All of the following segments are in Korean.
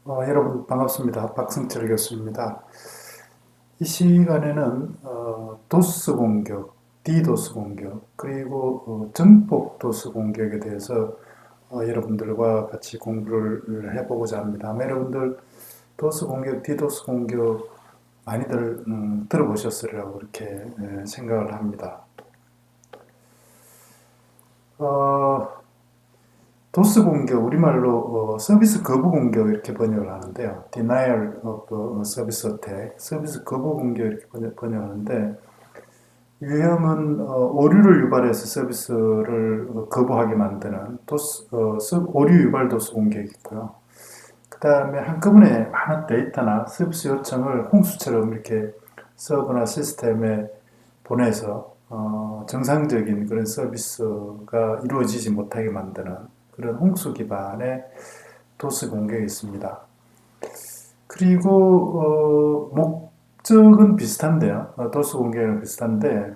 여러분 반갑습니다. 박승철 교수입니다. 이 시간에는 도스 공격, 디도스 공격, 그리고 정폭 도스 공격에 대해서 여러분들과 같이 공부를 해보고자 합니다. 아마 여러분들 도스 공격, 디도스 공격 많이들 들어보셨으리라고 그렇게 생각을 합니다. 어, 도스 공격, 우리말로 서비스 거부 공격 이렇게 번역을 하는데요. Denial of Service Attack, 서비스 거부 공격 이렇게 번역하는데 유형은 오류를 유발해서 서비스를 거부하게 만드는 오류 유발 도스 공격이 있고요. 그 다음에 한꺼번에 많은 데이터나 서비스 요청을 홍수처럼 이렇게 서버나 시스템에 보내서 정상적인 그런 서비스가 이루어지지 못하게 만드는 그런 홍수 기반의 도스 공격이 있습니다. 그리고 목적은 비슷한데요. 도스 공격은 비슷한데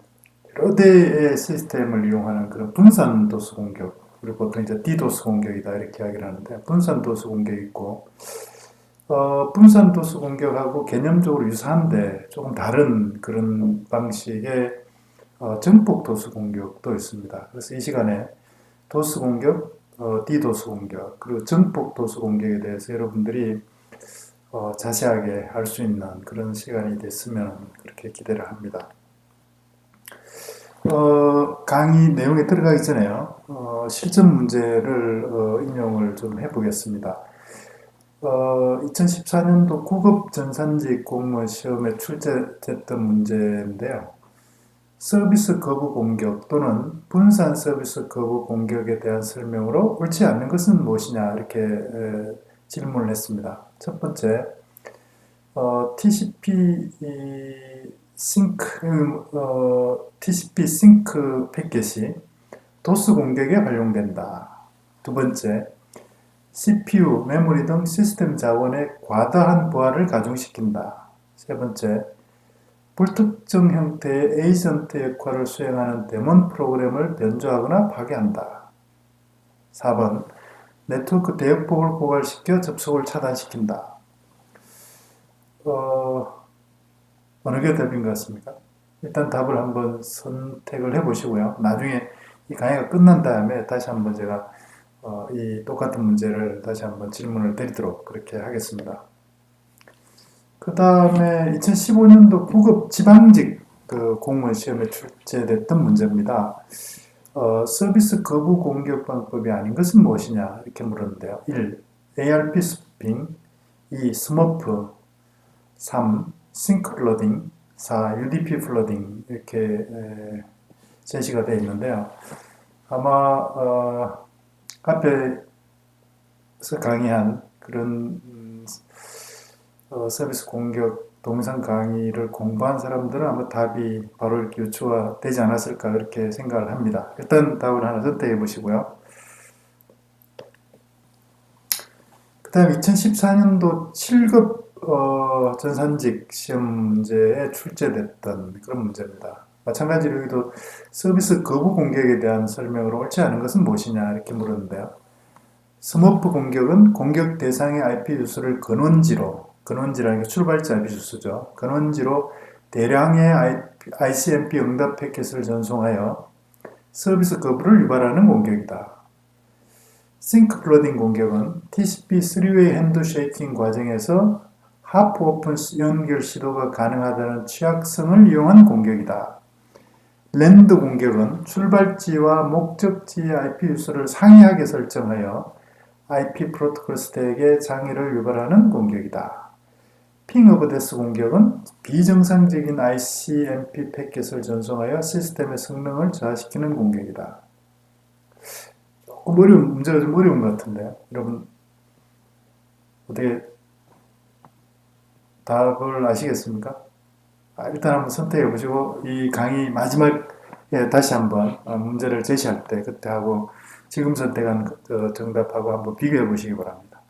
여러 대의 시스템을 이용하는 그런 분산 도스 공격, 그리고 보통 이제 디도스 공격이다 이렇게 이야기를 하는데 분산 도스 공격이 있고 분산 도스 공격하고 개념적으로 유사한데 조금 다른 그런 방식의 정폭 도스 공격도 있습니다. 그래서 이 시간에 도스 공격, 디도스 공격, 그리고 정폭 도스 공격에 대해서 여러분들이 자세하게 알 수 있는 그런 시간이 됐으면 그렇게 기대를 합니다. 강의 내용에 들어가기 전에요. 실전 문제를 인용을 좀 해보겠습니다. 2014년도 9급 전산직 공무원 시험에 출제됐던 문제인데요. 서비스 거부 공격 또는 분산 서비스 거부 공격에 대한 설명으로 옳지 않는 것은 무엇이냐 이렇게 질문을 했습니다. 첫 번째, TCP 싱크 패킷이 도스 공격에 활용된다. 두 번째, CPU, 메모리 등 시스템 자원의 과다한 부하를 가중시킨다. 세 번째, 불특정 형태의 에이전트 역할을 수행하는 데몬 프로그램을 변조하거나 파괴한다. 4번, 네트워크 대역폭을 고갈시켜 접속을 차단시킨다. 어느 게 답인 것 같습니까? 일단 답을 한번 선택을 해보시고요. 나중에 이 강의가 끝난 다음에 다시 한번 제가 이 똑같은 문제를 다시 한번 질문을 드리도록 그렇게 하겠습니다. 그 다음에 2015년도 9급 지방직 공무원 시험에 출제됐던 문제입니다. 서비스 거부 공격 방법이 아닌 것은 무엇이냐 이렇게 물었는데요. 1. ARP 스피핑, 2. 스머프, 3. 싱크 플러딩, 4. UDP 플러딩 이렇게 제시가 되어 있는데요. 아마 앞에서 강의한 그런 서비스 공격 동영상 강의를 공부한 사람들은 아마 답이 바로 이렇게 유추가 되지 않았을까 그렇게 생각을 합니다. 일단 답을 하나 선택해 보시고요. 그 다음 2014년도 7급 전산직 시험 문제에 출제됐던 그런 문제입니다. 마찬가지로 여기도 서비스 거부 공격에 대한 설명으로 옳지 않은 것은 무엇이냐 이렇게 물었는데요. 스머프 공격은 공격 대상의 IP 주소를 근원지라는 게 출발자 IP 주소죠. 근원지로 대량의 ICMP 응답 패킷을 전송하여 서비스 거부를 유발하는 공격이다. 싱크 플러딩 공격은 TCP 3웨이 핸드쉐이킹 과정에서 하프 오픈 연결 시도가 가능하다는 취약성을 이용한 공격이다. 랜드 공격은 출발지와 목적지의 IP 주소를 상이하게 설정하여 IP 프로토콜 스택의 장애를 유발하는 공격이다. 핑 오브 데스 공격은 비정상적인 ICMP 패킷을 전송하여 시스템의 성능을 저하시키는 공격이다. 조금 문제가 좀 어려운 것 같은데요. 여러분, 어떻게 답을 아시겠습니까? 일단 한번 선택해 보시고, 이 강의 마지막에 다시 한번 문제를 제시할 때, 그때 하고, 지금 선택한 정답하고 한번 비교해 보시기 바랍니다.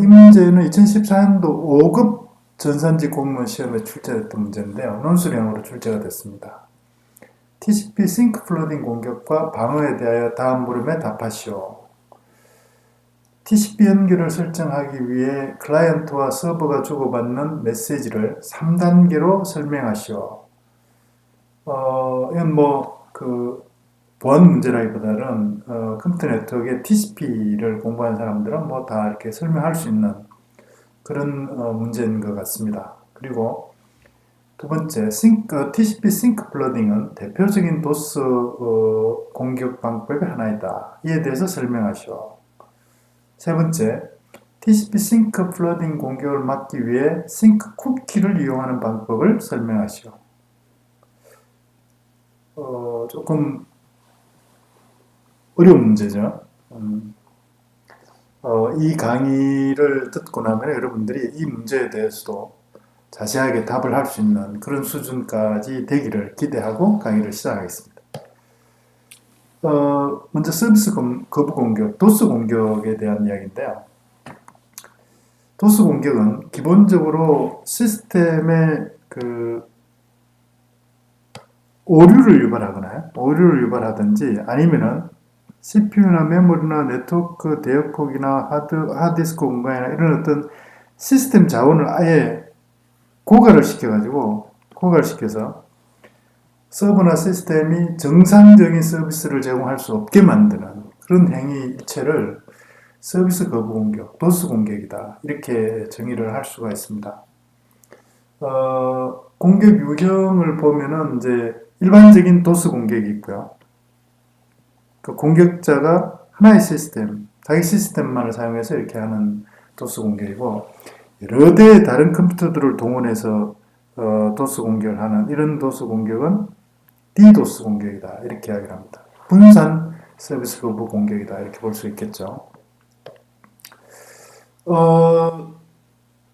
이 문제는 2014년도 5급 전산직 공무원 시험에 출제됐던 문제인데요. 논술형으로 출제가 됐습니다. TCP 싱크 플러딩 공격과 방어에 대하여 다음 물음에 답하시오. TCP 연결을 설정하기 위해 클라이언트와 서버가 주고받는 메시지를 3단계로 설명하시오. 이건 보안 문제라기보다는 컴퓨터 네트워크의 TCP를 공부한 사람들은 다 이렇게 설명할 수 있는 그런 문제인 것 같습니다. 그리고 두 번째, TCP 싱크 플러딩은 대표적인 도스 공격 방법의 하나이다. 이에 대해서 설명하시오. 세 번째, TCP 싱크 플러딩 공격을 막기 위해 싱크 쿠키를 이용하는 방법을 설명하시오. 조금 어려운 문제죠. 이 강의를 듣고 나면 여러분들이 이 문제에 대해서도 자세하게 답을 할 수 있는 그런 수준까지 되기를 기대하고 강의를 시작하겠습니다. 먼저 서비스 거부 공격, 도스 공격에 대한 이야기인데요. 도스 공격은 기본적으로 시스템의 오류를 오류를 유발하든지 아니면은 CPU나 메모리나 네트워크 대역폭이나 하드디스크 공간이나 이런 어떤 시스템 자원을 아예 고갈을 시켜서 서버나 시스템이 정상적인 서비스를 제공할 수 없게 만드는 그런 행위 일체를 서비스 거부 공격, 도스 공격이다. 이렇게 정의를 할 수가 있습니다. 공격 유형을 보면은 이제 일반적인 도스 공격이 있고요. 그 공격자가 하나의 시스템, 자기 시스템만을 사용해서 이렇게 하는 도스 공격이고, 여러 대의 다른 컴퓨터들을 동원해서 도스 공격을 하는 이런 도스 공격은 DDoS 공격이다. 이렇게 이야기를 합니다. 분산 서비스 거부 공격이다. 이렇게 볼 수 있겠죠.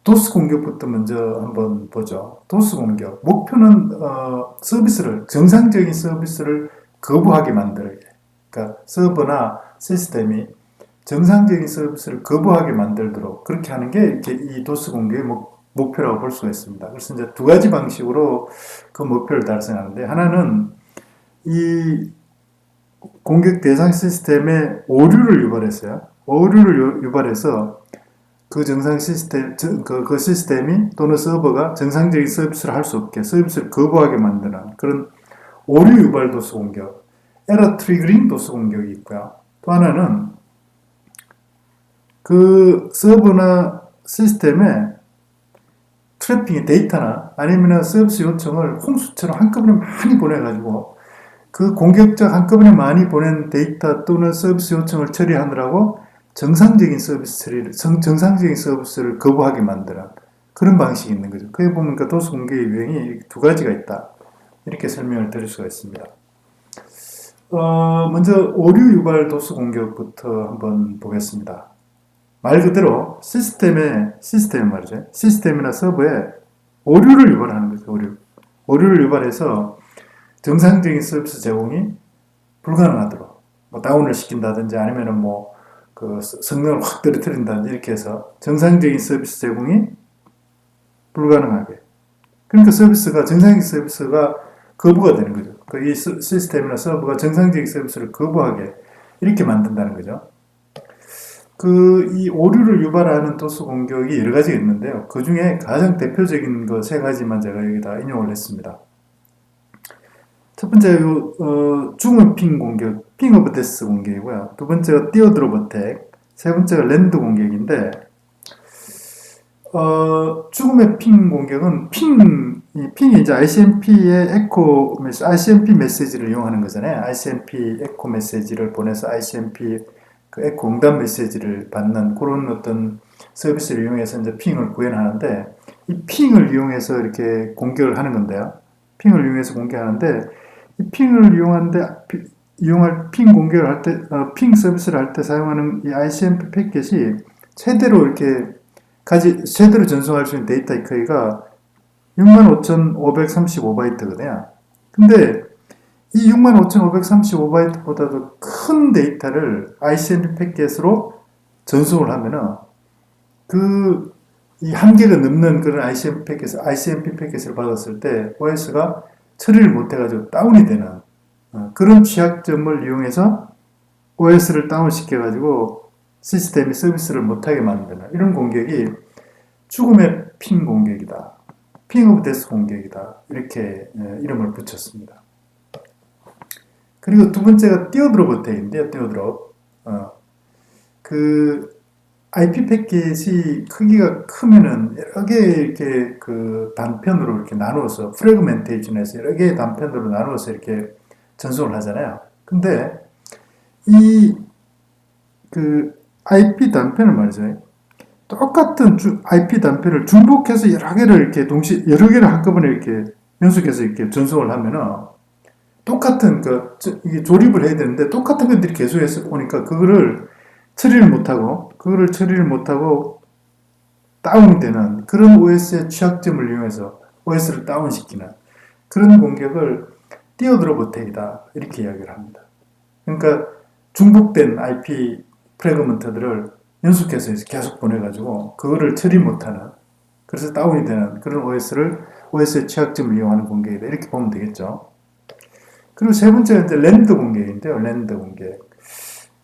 도스 공격부터 먼저 한번 보죠. 도스 공격. 목표는 서비스를, 정상적인 서비스를 거부하게 만들게. 그러니까 서버나 시스템이 정상적인 서비스를 거부하게 만들도록 그렇게 하는 게 이렇게 이 도스 공격의 목표라고 볼 수가 있습니다. 그래서 이제 두 가지 방식으로 그 목표를 달성하는데, 하나는 이 공격 대상 시스템에 오류를 유발했어요. 오류를 유발해서 그 정상 시스템, 그 시스템이 또는 서버가 정상적인 서비스를 할 수 없게, 서비스를 거부하게 만드는 그런 오류 유발 도스 공격, 에러 트리거링 도스 공격이 있고요. 또 하나는 그 서버나 시스템에 트래핑의 데이터나 아니면 서비스 요청을 홍수처럼 한꺼번에 많이 보내가지고 그 공격자 한꺼번에 많이 보낸 데이터 또는 서비스 요청을 처리하느라고 정상적인 서비스를 거부하게 만드는 그런 방식이 있는 거죠. 그에 보면 도스 공격의 유형이 두 가지가 있다. 이렇게 설명을 드릴 수가 있습니다. 먼저 오류 유발 도스 공격부터 한번 보겠습니다. 말 그대로 시스템이나 서버에 오류를 유발하는 거죠. 오류를 유발해서 정상적인 서비스 제공이 불가능하도록 다운을 시킨다든지 아니면은 그 성능을 확 떨어뜨린다든지 이렇게 해서 정상적인 서비스 제공이 불가능하게. 그러니까 정상적인 서비스가 거부가 되는 거죠. 이 시스템이나 서버가 정상적인 서비스를 거부하게 이렇게 만든다는 거죠. 이 오류를 유발하는 도스 공격이 여러 가지가 있는데요. 그 중에 가장 대표적인 거 세 가지만 제가 여기다 인용을 했습니다. 첫 번째, 죽음의 핑 공격, 핑 오브 데스 공격이고요. 두 번째가 띄어드롭 어택, 세 번째가 랜드 공격인데, 죽음의 핑 공격은 핑이 이제 ICMP의 ICMP 메시지를 이용하는 거잖아요. ICMP 에코 메시지를 보내서 ICMP 그 에코 응답 메시지를 받는 그런 어떤 서비스를 이용해서 이제 핑을 구현하는데, 이 핑을 이용해서 이렇게 공격을 하는 건데요. 핑을 이용해서 공격하는데, 이 핑을 이용할 핑 공격을 할 때, 핑 서비스를 할 때 사용하는 이 ICMP 패킷이 최대로 전송할 수 있는 데이터의 크기가 65,535바이트거든요. 근데 이 65,535바이트보다도 큰 데이터를 ICMP 패킷으로 전송을 하면은 이 한계가 넘는 그런 ICMP 패킷을 받았을 때 OS가 처리를 못해가지고 다운이 되는 그런 취약점을 이용해서 OS를 다운시켜가지고 시스템이 서비스를 못하게 만드는 이런 공격이 죽음의 핑 공격이다. 핑 오브 데스 공격이다. 이렇게 이름을 붙였습니다. 그리고 두 번째가 띄어드롭 어택인데요. 띄어드롭. 그 IP 패킷이 크기가 크면은 여러 개 이렇게 그 단편으로 이렇게 나누어서 프래그멘테이션에서 여러 개의 단편으로 나누어서 이렇게 전송을 하잖아요. 근데 이 그 IP 단편을 말이죠. 똑같은 IP 단편을 중복해서 여러 개를 이렇게 동시에 여러 개를 한꺼번에 이렇게 연속해서 이렇게 전송을 하면은 똑같은 이게 조립을 해야 되는데 똑같은 것들이 계속해서 오니까 그거를 처리를 못하고 다운이 되는 그런 OS의 취약점을 이용해서 OS를 다운시키는 그런 공격을 띄어드롭 어택이다 이렇게 이야기를 합니다. 그러니까 중복된 IP 프래그먼트들을 연속해서 계속 보내가지고 그거를 처리 못하는 그래서 다운이 되는 그런 OS의 취약점을 이용하는 공격이다 이렇게 보면 되겠죠. 그리고 세 번째가 이제 랜드 공격인데요. 랜드 공격.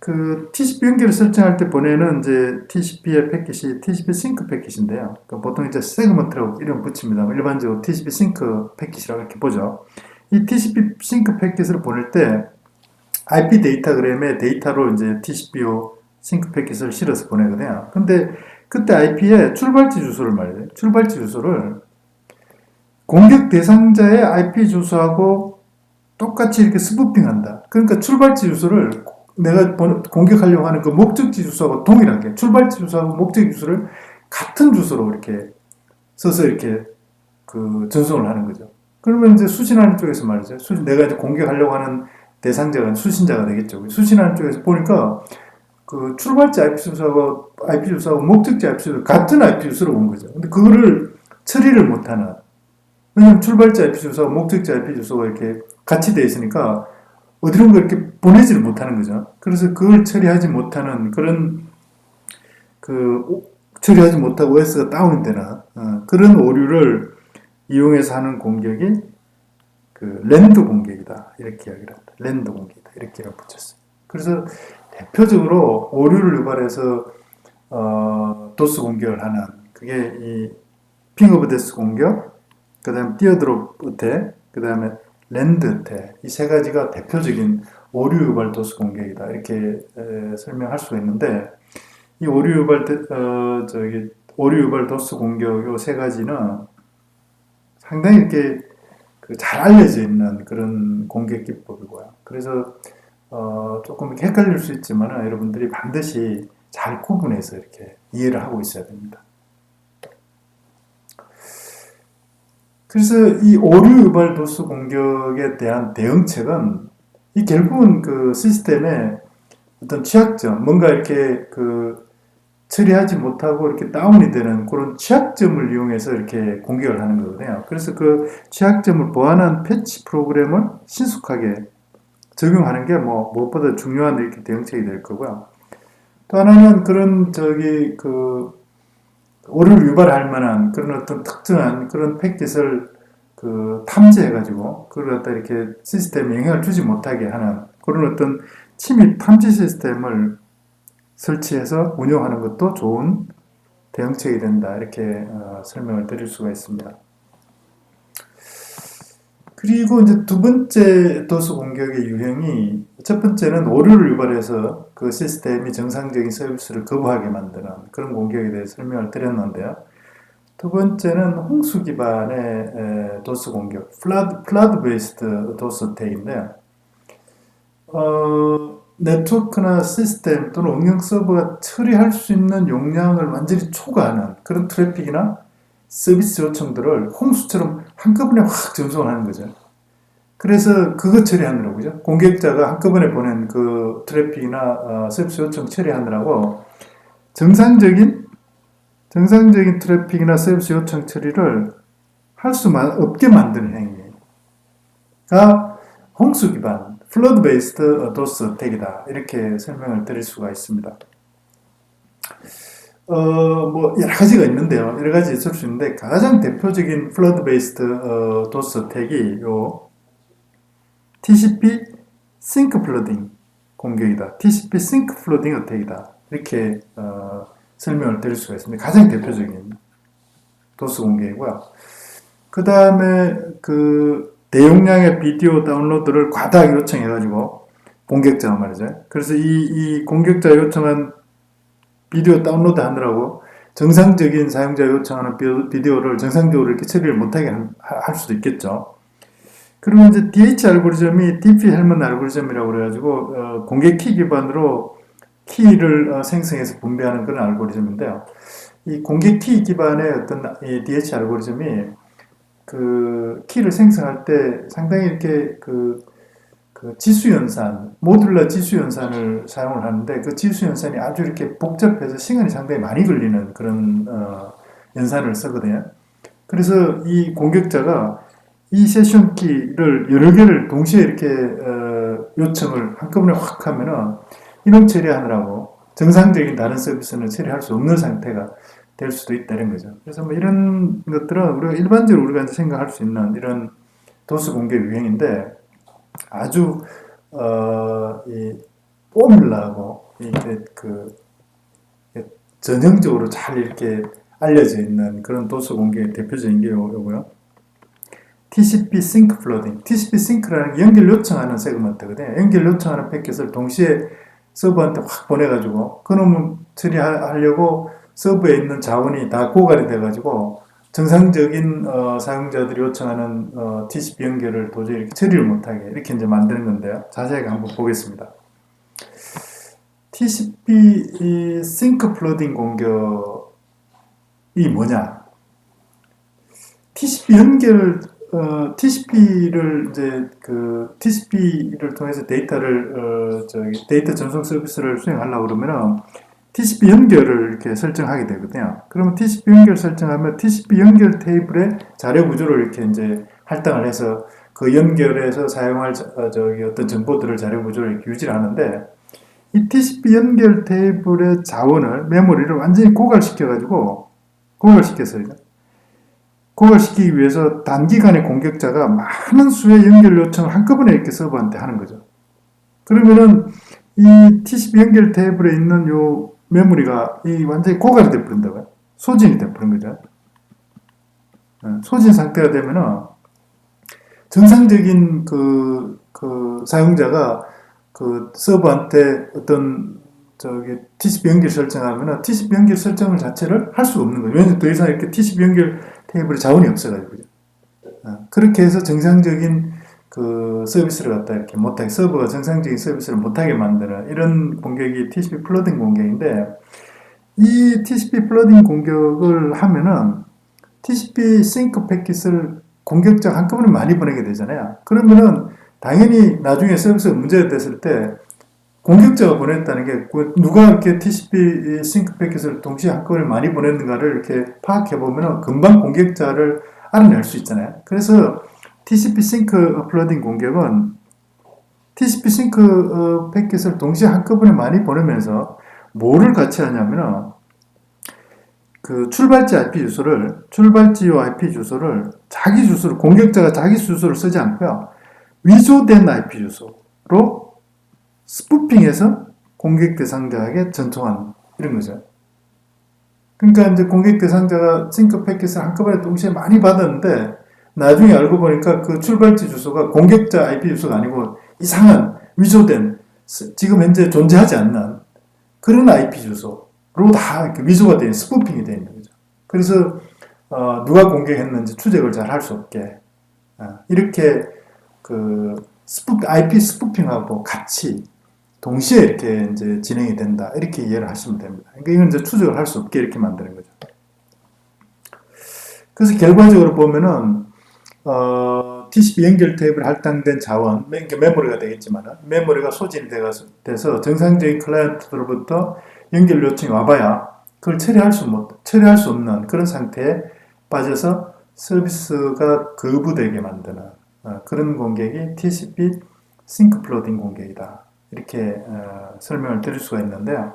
그 TCP 연결을 설정할 때 보내는 이제 TCP의 패킷이 TCP 싱크 패킷인데요. 그러니까 보통 이제 세그먼트라고 이름 붙입니다. 일반적으로 TCP 싱크 패킷이라고 이렇게 보죠. 이 TCP 싱크 패킷을 보낼 때 IP 데이터그램의 데이터로 이제 TCPO 싱크 패킷을 실어서 보내거든요. 근데 그때 IP의 출발지 주소를 말이에요. 출발지 주소를 공격 대상자의 IP 주소하고 똑같이 이렇게 스푸핑한다. 그러니까 출발지 주소를 내가 공격하려고 하는 그 목적지 주소하고 동일하게 출발지 주소하고 목적지 주소를 같은 주소로 이렇게 써서 이렇게 그 전송을 하는 거죠. 그러면 이제 수신하는 쪽에서 말이죠. 내가 이제 공격하려고 하는 대상자가 수신자가 되겠죠. 수신하는 쪽에서 보니까 그 출발지 IP 주소하고 목적지 IP 주소 같은 IP 주소로 온 거죠. 근데 그거를 처리를 못하는 왜냐면 출발지 IP 주소와 목적지 IP 주소가 이렇게 같이 돼 있으니까 어디론가 이렇게 보내지를 못하는 거죠. 그래서 그걸 처리하지 못하는 그런 처리하지 못하고 OS가 다운이 되는 그런 오류를 이용해서 하는 공격이 그 랜드 공격이다 이렇게 이야기를 합니다. 랜드 공격이다 이렇게 붙였어요. 그래서 대표적으로 오류를 유발해서 도스 공격을 하는 그게 이 핑 오브 데스 공격, 그 다음에 띄어드롭 어택, 그 다음에 랜드 어택 이 세 가지가 대표적인 오류 유발 도스 공격이다 이렇게 설명할 수가 있는데 이 오류 유발 도스 공격 요 세 가지는 상당히 이렇게 잘 알려져 있는 그런 공격 기법이고요. 그래서 조금 헷갈릴 수 있지만 여러분들이 반드시 잘 구분해서 이렇게 이해를 하고 있어야 됩니다. 그래서 이 오류 유발 도스 공격에 대한 대응책은 이 결국은 그 시스템의 어떤 취약점, 뭔가 이렇게 처리하지 못하고 이렇게 다운이 되는 그런 취약점을 이용해서 이렇게 공격을 하는 거거든요. 그래서 그 취약점을 보완한 패치 프로그램을 신속하게 적용하는 게 무엇보다 중요한 이렇게 대응책이 될 거고요. 또 하나는 그런 오류를 유발할 만한 그런 어떤 특정한 그런 패킷을 탐지해가지고 그걸 갖다 이렇게 시스템에 영향을 주지 못하게 하는 그런 어떤 침입 탐지 시스템을 설치해서 운영하는 것도 좋은 대응책이 된다 이렇게 설명을 드릴 수가 있습니다. 그리고 이제 두 번째 도스 공격의 유형이 첫 번째는 오류를 유발해서 그 시스템이 정상적인 서비스를 거부하게 만드는 그런 공격에 대해 설명을 드렸는데요. 두 번째는 홍수 기반의 도스 공격, 플라드 베이스드 도스 어택인데요. 네트워크나 시스템 또는 응용 서버가 처리할 수 있는 용량을 완전히 초과하는 그런 트래픽이나 서비스 요청들을 홍수처럼 한꺼번에 확 전송을 하는 거죠. 그래서 그거 처리하느라고, 그죠? 공격자가 한꺼번에 보낸 그 트래픽이나 서비스 요청 처리하느라고 정상적인 트래픽이나 서비스 요청 처리를 할 수 없게 만드는 행위가 홍수 기반, 플러드 베이스드 도스 어택이다. 이렇게 설명을 드릴 수가 있습니다. 여러 가지가 있는데요. 여러 가지 있을 수 있는데, 가장 대표적인 플러드 베이스드 도스 어택이 TCP 싱크 플러딩 공격이다. TCP 싱크 플러딩 어택이다. 이렇게 설명을 드릴 수가 있습니다. 가장 대표적인 도스 공개이고요. 그 다음에 그 대용량의 비디오 다운로드를 과다하게 요청해가지고 공격자가 말이죠. 그래서 이 공격자 요청한 비디오 다운로드 하느라고 정상적인 사용자 요청하는 비디오를 정상적으로 이렇게 처리를 못하게 할 수도 있겠죠. 그러면 이제 DH 알고리즘이 DP 헬먼 알고리즘이라고 그래가지고 공개 키 기반으로 키를 생성해서 분배하는 그런 알고리즘인데요. 이 공개 키 기반의 어떤 이 DH 알고리즘이 그 키를 생성할 때 상당히 이렇게 그 지수 연산, 모듈러 지수 연산을 사용을 하는데 그 지수 연산이 아주 이렇게 복잡해서 시간이 상당히 많이 걸리는 그런 연산을 쓰거든요. 그래서 이 공격자가 이 세션 키를 여러 개를 동시에 이렇게 요청을 한꺼번에 확 하면은 이놈 처리하느라고 정상적인 다른 서비스는 처리할 수 없는 상태가 될 수도 있다는 거죠. 그래서 뭐 이런 것들은 우리가 일반적으로 우리가 생각할 수 있는 이런 도스 공개 유형인데 아주 이 포뮬라하고 전형적으로 잘 이렇게 알려져 있는 그런 도스 공개의 대표적인 게 요거요. TCP Sync Flooding. TCP Sync라는 게 연결 요청하는 세그먼트거든요. 연결 요청하는 패킷을 동시에 서버한테 확 보내가지고 그놈을 처리하려고 서버에 있는 자원이 다 고갈이 돼가지고 정상적인 사용자들이 요청하는 TCP 연결을 도저히 이렇게 처리를 못하게 이렇게 이제 만드는 건데요. 자세하게 한번 보겠습니다. TCP Sync Flooding 공격이 뭐냐? TCP 연결 TCP를 이제 TCP를 통해서 데이터를 데이터 전송 서비스를 수행하려고 그러면은 TCP 연결을 이렇게 설정하게 되거든요. 그러면 TCP 연결 설정하면 TCP 연결 테이블의 자료 구조를 이렇게 이제 할당을 해서 그 연결에서 사용할 어떤 정보들을 자료 구조를 이렇게 유지를 하는데 이 TCP 연결 테이블의 자원을 메모리를 완전히 고갈시키기 위해서 단기간에 공격자가 많은 수의 연결 요청을 한꺼번에 이렇게 서버한테 하는 거죠. 그러면은 이 TCP 연결 테이블에 있는 요 메모리가 완전히 고갈이 돼버린다고요. 소진이 돼버린 거죠. 소진 상태가 되면은 정상적인 사용자가 서버한테 어떤 TCP 연결 설정하면은 TCP 연결 설정을 자체를 할 수가 없는 거죠. 왜냐면 더 이상 이렇게 TCP 연결 테이블에 자원이 없어가지고. 그렇게 해서 정상적인 서비스를 갖다 이렇게 못하게, 서버가 정상적인 서비스를 못하게 만드는 이런 공격이 TCP 플러딩 공격인데, 이 TCP 플러딩 공격을 하면은 TCP 싱크 패킷을 공격자가 한꺼번에 많이 보내게 되잖아요. 그러면은 당연히 나중에 서비스가 문제가 됐을 때 공격자가 보냈다는 게 누가 이렇게 TCP 싱크 패킷을 동시에 한꺼번에 많이 보냈는가를 이렇게 파악해 보면 금방 공격자를 알아낼 수 있잖아요. 그래서 TCP 싱크 플러딩 공격은 TCP 싱크 패킷을 동시에 한꺼번에 많이 보내면서 뭐를 같이 하냐면은 출발지와 IP 주소를 자기 주소를, 공격자가 자기 주소를 쓰지 않고요. 위조된 IP 주소로 스푸핑해서 공격 대상자에게 전송하는 이런 거죠. 그러니까 이제 공격 대상자가 싱크 패킷을 한꺼번에 동시에 많이 받았는데 나중에 알고 보니까 그 출발지 주소가 공격자 IP 주소가 아니고 이상한 위조된 지금 현재 존재하지 않는 그런 IP 주소로 다 이렇게 위조가 되어 스푸핑이 되어 있는 거죠. 그래서 누가 공격했는지 추적을 잘 할 수 없게 이렇게 IP 스푸핑하고 같이 동시에 이렇게 이제 진행이 된다. 이렇게 이해를 하시면 됩니다. 그러니까 이건 이제 추적을 할 수 없게 이렇게 만드는 거죠. 그래서 결과적으로 보면은, TCP 연결 테이블 할당된 자원, 메모리가 되겠지만, 메모리가 소진이 돼서 정상적인 클라이언트로부터 연결 요청이 와봐야 그걸 처리할 수 없는 그런 상태에 빠져서 서비스가 거부되게 만드는 그런 공격이 TCP 싱크 플러딩 공격이다. 이렇게 설명을 드릴 수가 있는데요.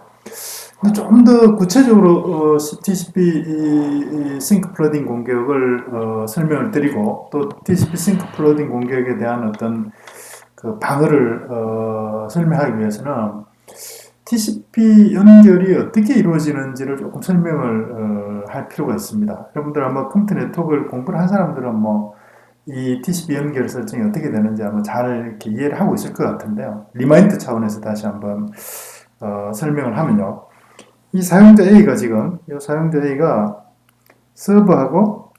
좀 더 구체적으로 TCP 싱크 플러딩 공격을 설명을 드리고 또 TCP 싱크 플러딩 공격에 대한 어떤 방어를 설명하기 위해서는 TCP 연결이 어떻게 이루어지는지를 조금 설명을 할 필요가 있습니다. 여러분들 아마 컴퓨터 네트워크를 공부를 한 사람들은 뭐 이 TCP 연결 설정이 어떻게 되는지 아마 잘 이렇게 이해를 하고 있을 것 같은데요. 리마인드 차원에서 다시 한번 설명을 하면요. 이 사용자 A가 지금 이 사용자 A가 서버하고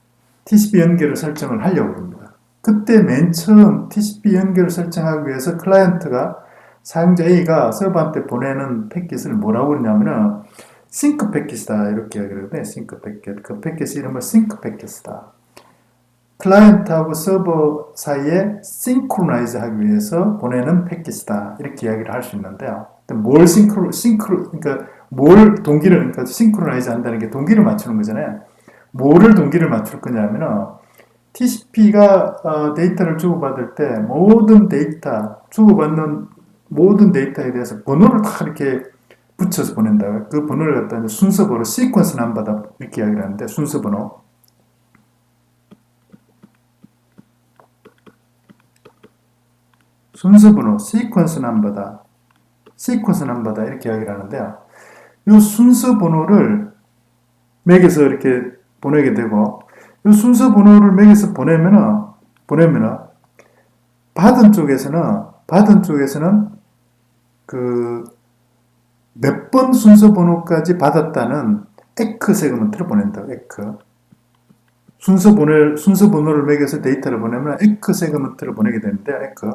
TCP 연결을 설정을 하려고 합니다. 그때 맨 처음 TCP 연결을 설정하기 위해서 클라이언트가 사용자 A가 서버한테 보내는 패킷을 뭐라고 그러냐면은 싱크 패킷이다 이렇게 그러거든요. 싱크 패킷. 그 패킷 이름을 싱크 패킷이다. 클라이언트하고 서버 사이에 싱크로나이즈 하기 위해서 보내는 패킷이다. 이렇게 이야기를 할 수 있는데요. 뭘 그러니까 뭘 동기를, 그러니까 싱크로나이즈 한다는 게 동기를 맞추는 거잖아요. 뭐를 동기를 맞출 거냐면은 TCP가 데이터를 주고받을 때 모든 데이터, 주고받는 모든 데이터에 대해서 번호를 다 이렇게 붙여서 보낸다. 그 번호를 갖다 순서 번호, 시퀀스 넘버다 이렇게 이야기를 하는데 순서 번호. 순서 번호, 시퀀스 넘버다. 시퀀스 넘버다 이렇게 이야기를 하는데요. 이 순서 번호를 맥에서 이렇게 보내게 되고 이 순서 번호를 맥에서 보내면은 받은 쪽에서는 그 몇 번 순서 번호까지 받았다는 에크 세그먼트를 보낸다. 에크. 순서 번호를 매겨서 데이터를 보내면 에크 세그먼트를 보내게 되는데 에크.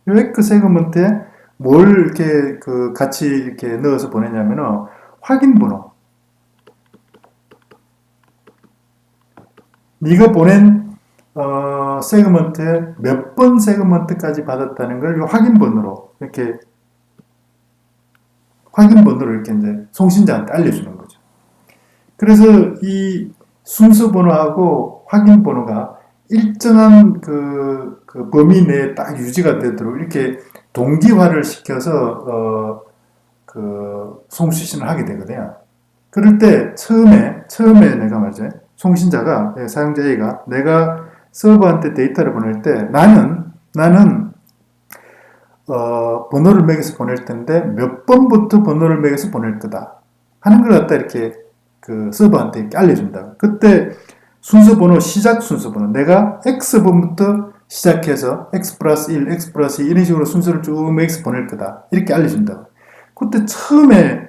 이 에크 세그먼트에 뭘 이렇게 같이 이렇게 넣어서 보내냐면은 확인 번호. 네가 보낸 세그먼트에 몇 번 세그먼트까지 받았다는 걸 이 확인 번호로 이렇게 이제 송신자한테 알려주는 거죠. 그래서 이 순서 번호하고 확인 번호가 일정한 그 범위 내에 딱 유지가 되도록 이렇게 동기화를 시켜서 송수신을 하게 되거든요. 그럴 때 처음에 내가 말이죠. 송신자가 사용자 A가 내가 서버한테 데이터를 보낼 때 나는 번호를 매겨서 보낼 텐데 몇 번부터 번호를 매겨서 보낼 거다 하는 걸 갖다 이렇게 서버한테 이렇게 알려준다. 그때 순서 번호, 시작 순서 번호, 내가 X번부터 시작해서 X 플러스 1, X 플러스 2 이런 식으로 순서를 쭉 매겨서 보낼 거다 이렇게 알려준다. 그때 처음에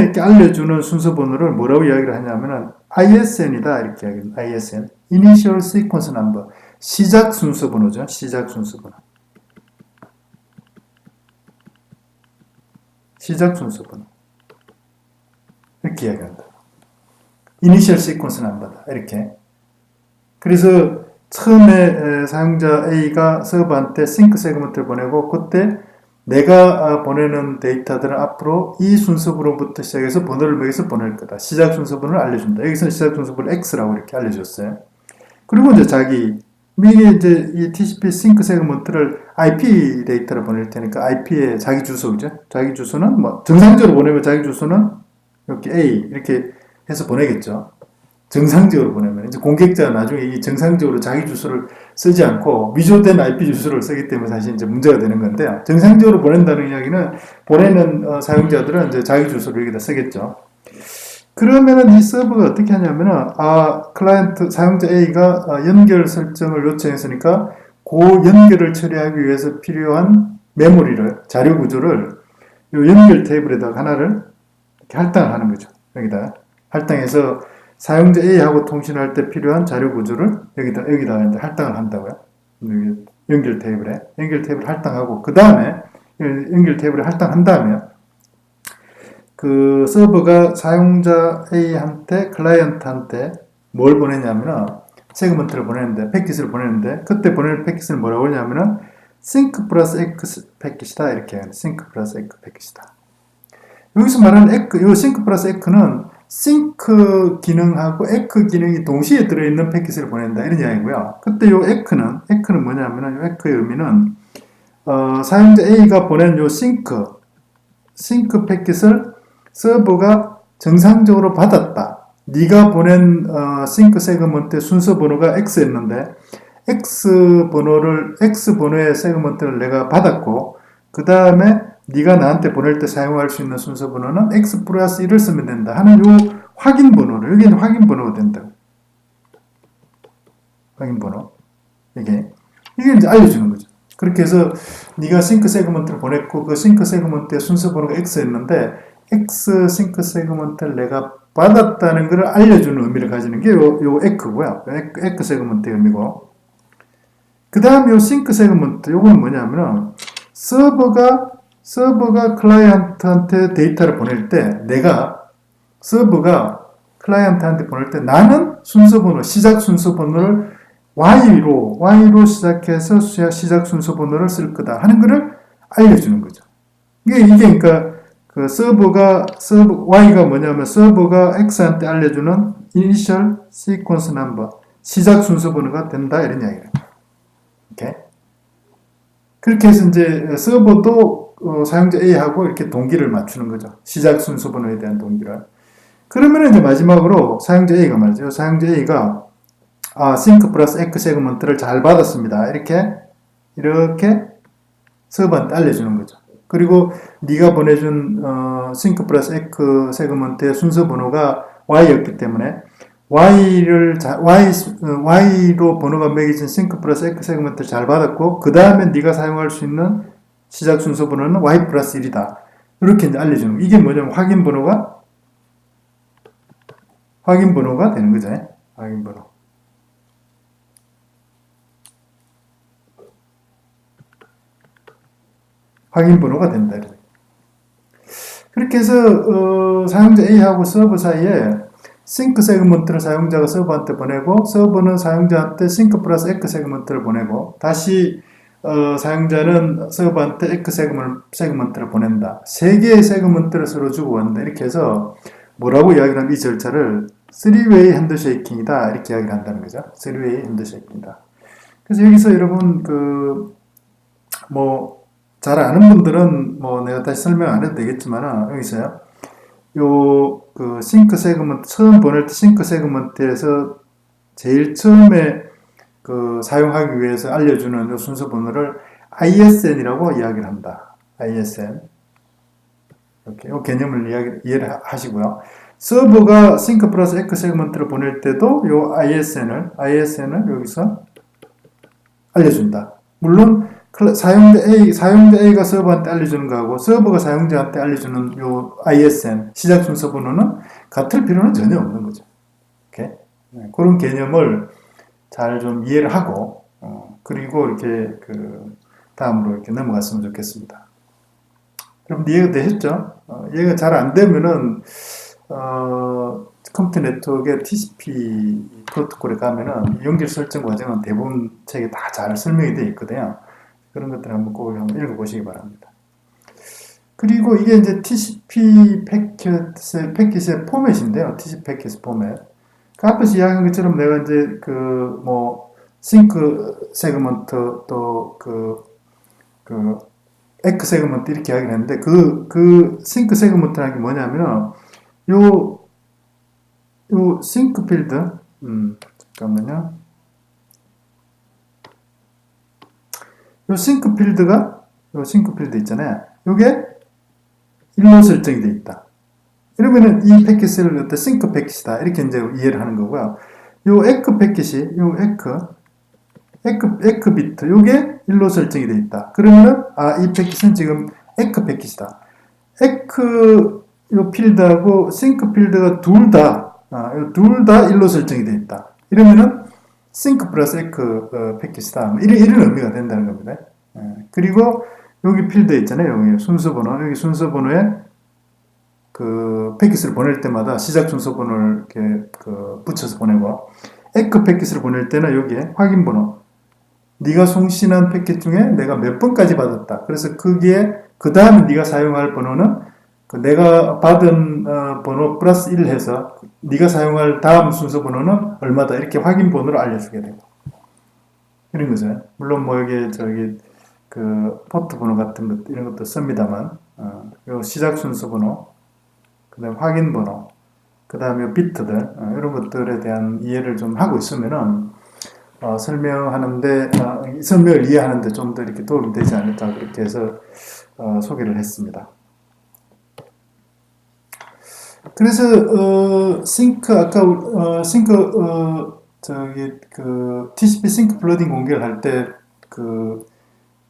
이렇게 알려주는 순서 번호를 뭐라고 이야기를 하냐면은 ISN이다 이렇게 이야기합니다. ISN, Initial Sequence Number, 시작 순서 번호죠. 시작 순서 번호. 시작 순서 번호. 이렇게 이야기한다. Initial Sequence Number다. 이렇게. 그래서 처음에 사용자 A가 서버한테 싱크 세그먼트를 보내고 그때 내가 보내는 데이터들은 앞으로 이 순서번호부터 시작해서 번호를 매겨서 보낼 거다. 시작 순서번호를 알려준다. 여기서는 시작 순서번호 X라고 이렇게 알려줬어요. 그리고 이제 이게 이제 이 TCP 싱크 세그먼트를 IP 데이터를 보낼 테니까 IP에 자기 주소죠. 자기 주소는 뭐 정상적으로 보내면 자기 주소는 이렇게 A 이렇게 해서 보내겠죠. 정상적으로 보내면 이제 공격자가 나중에 이 정상적으로 자기 주소를 쓰지 않고 위조된 IP 주소를 쓰기 때문에 사실 이제 문제가 되는 건데요. 정상적으로 보낸다는 이야기는 보내는 사용자들은 이제 자기 주소를 여기다 쓰겠죠. 그러면은 이 서버가 어떻게 하냐면은 클라이언트 사용자 A가 연결 설정을 요청했으니까 그 연결을 처리하기 위해서 필요한 메모리를 자료 구조를 이 연결 테이블에다가 하나를 이렇게 할당을 하는 거죠. 여기다 할당해서 사용자 A하고 통신할 때 필요한 자료 구조를 여기다 이제 할당을 한다고요. 연결 테이블에 할당하고 그 다음에 연결 테이블에 할당한 다음에 그 서버가 사용자 A한테 클라이언트한테 뭘 보내냐면은 세그먼트를 보내는데 패킷을 보내는데 그때 보내는 패킷을 뭐라고 하냐면은 sync 플러스 X 패킷이다 이렇게 해요. sync 플러스 X 패킷이다. 여기서 말하는 이 sync 플러스 X는 sync 기능하고 X 기능이 동시에 들어있는 패킷을 보낸다 이런 이야기고요. 그때 이 X는 뭐냐면은 이 X의 의미는 사용자 A가 보낸 이 sync 패킷을 서버가 정상적으로 받았다. 네가 보낸 싱크 세그먼트의 순서 번호가 X였는데 X 번호의 세그먼트를 내가 받았고 그 다음에 네가 나한테 보낼 때 사용할 수 있는 순서 번호는 X 플러스 1을 쓰면 된다 하는 요 확인 번호를, 여기는 확인 번호가 된다. 확인 번호. 이게 이제 알려주는 거죠. 그렇게 해서 네가 싱크 세그먼트를 보냈고 그 싱크 세그먼트의 순서 번호가 X였는데 X 싱크 세그먼트를 내가 받았다는 것을 알려주는 의미를 가지는 게 요 에크고요. 에크 세그먼트의 의미고. 그 다음 요 싱크 세그먼트, 요거는 뭐냐면은 서버가 클라이언트한테 데이터를 보낼 때 서버가 클라이언트한테 보낼 때 나는 순서 번호, 시작 순서 번호를 Y로 시작해서 시작 순서 번호를 쓸 거다 하는 것을 알려주는 거죠. 이게 그러니까 그 Y가 뭐냐면 서버가 X한테 알려주는 initial sequence number, 시작 순서 번호가 된다 이런 이야기예요. 오케이? 그렇게 해서 이제 서버도 사용자 A하고 이렇게 동기를 맞추는 거죠. 시작 순서 번호에 대한 동기를. 그러면 이제 마지막으로 사용자 A가 말이죠. 사용자 A가 싱크 플러스 에크 세그먼트를 잘 받았습니다. 이렇게 서버한테 알려주는 거죠. 그리고 네가 보내준 싱크 플러스 에크 세그먼트의 순서 번호가 Y였기 때문에 Y로 번호가 매겨진 싱크 플러스 에크 세그먼트를 잘 받았고 그 다음에 네가 사용할 수 있는 시작 순서 번호는 Y 플러스 1이다. 이렇게 이제 알려주는 거예요. 이게 뭐냐면 확인 번호가 되는 거죠. 확인 번호. 확인 번호가 된다. 그렇게 해서 사용자 A하고 서버 사이에 싱크 세그먼트를 사용자가 서버한테 보내고 서버는 사용자한테 싱크 플러스 에크 세그먼트를 보내고 다시 사용자는 서버한테 에크 세그먼트를 보낸다. 세 개의 세그먼트를 서로 주고받는다. 이렇게 해서 뭐라고 이야기를 하면 이 절차를 3-way 핸드쉐이킹이다. 이렇게 이야기를 한다는 거죠. 3-way 핸드쉐이킹이다. 그래서 여기서 여러분 잘 아는 분들은 내가 다시 설명 안 해도 되겠지만 여기서요. 그 싱크 세그먼트 처음 보낼 때 싱크 세그먼트에서 제일 처음에 그 사용하기 위해서 알려주는 요 순서 번호를 ISN이라고 이야기를 한다. ISN. 이렇게 요 개념을 이해를 하시고요. 서버가 싱크 플러스 에크 세그먼트를 보낼 때도 요 ISN을 여기서 알려준다. 물론 사용자 A가 서버한테 알려주는 거하고 서버가 사용자한테 알려주는 요 ISN 시작 순서 번호는 같을 필요는 전혀 없는 거죠. 오케이? 그런 개념을 잘 좀 이해를 하고 그리고 이렇게 다음으로 이렇게 넘어갔으면 좋겠습니다. 여러분 이해가 되셨죠? 이해가 잘 안 되면은 컴퓨터 네트워크의 TCP 프로토콜에 가면은 연결 설정 과정은 대부분 책에 다 잘 설명이 되어 있거든요. 그런 것들을 한번 읽어보시기 바랍니다. 그리고 이게 이제 TCP 패킷의 포맷인데요. TCP 패킷 포맷. 그 앞에서 이야기한 것처럼 내가 이제 싱크 세그먼트 또 에크 세그먼트 이렇게 이야기를 했는데 그 싱크 세그먼트라는 게 뭐냐면 요 싱크 필드 잠깐만요. 요 싱크 필드 있잖아요. 요게 1로 설정이 되어 있다. 이러면은 이 패킷을 어떤 싱크 패킷이다. 이렇게 이제 이해를 하는 거고요. 요 에크 패킷이, 에크 비트, 요게 1로 설정이 되어 있다. 그러면은, 이 패킷은 지금 에크 패킷이다. 요 필드하고 싱크 필드가 둘 다 1로 설정이 되어 있다. 이러면은, 싱크 플러스 에크 패킷이다. 이런 의미가 된다는 겁니다. 그리고 여기 필드 있잖아요. 여기 순서번호. 여기 순서번호에 패킷을 보낼 때마다 시작 순서번호를 이렇게 붙여서 보내고 에크 패킷을 보낼 때는 여기에 확인번호. 네가 송신한 패킷 중에 내가 몇 번까지 받았다. 그래서 거기에 그 다음에 네가 사용할 번호는 내가 받은 번호 플러스 1 해서 네가 사용할 다음 순서 번호는 얼마다 이렇게 확인 번호를 알려주게 되고 이런 거죠. 물론 여기 포트 번호 같은 것 이런 것도 씁니다만 요 시작 순서 번호, 그다음 확인 번호, 그다음에 비트들 이런 것들에 대한 이해를 좀 하고 있으면은 설명하는데, 설명을 이해하는데 좀 더 이렇게 도움이 되지 않을까, 그렇게 해서 소개를 했습니다. 그래서 TCP 싱크 플러딩 공격을 할 때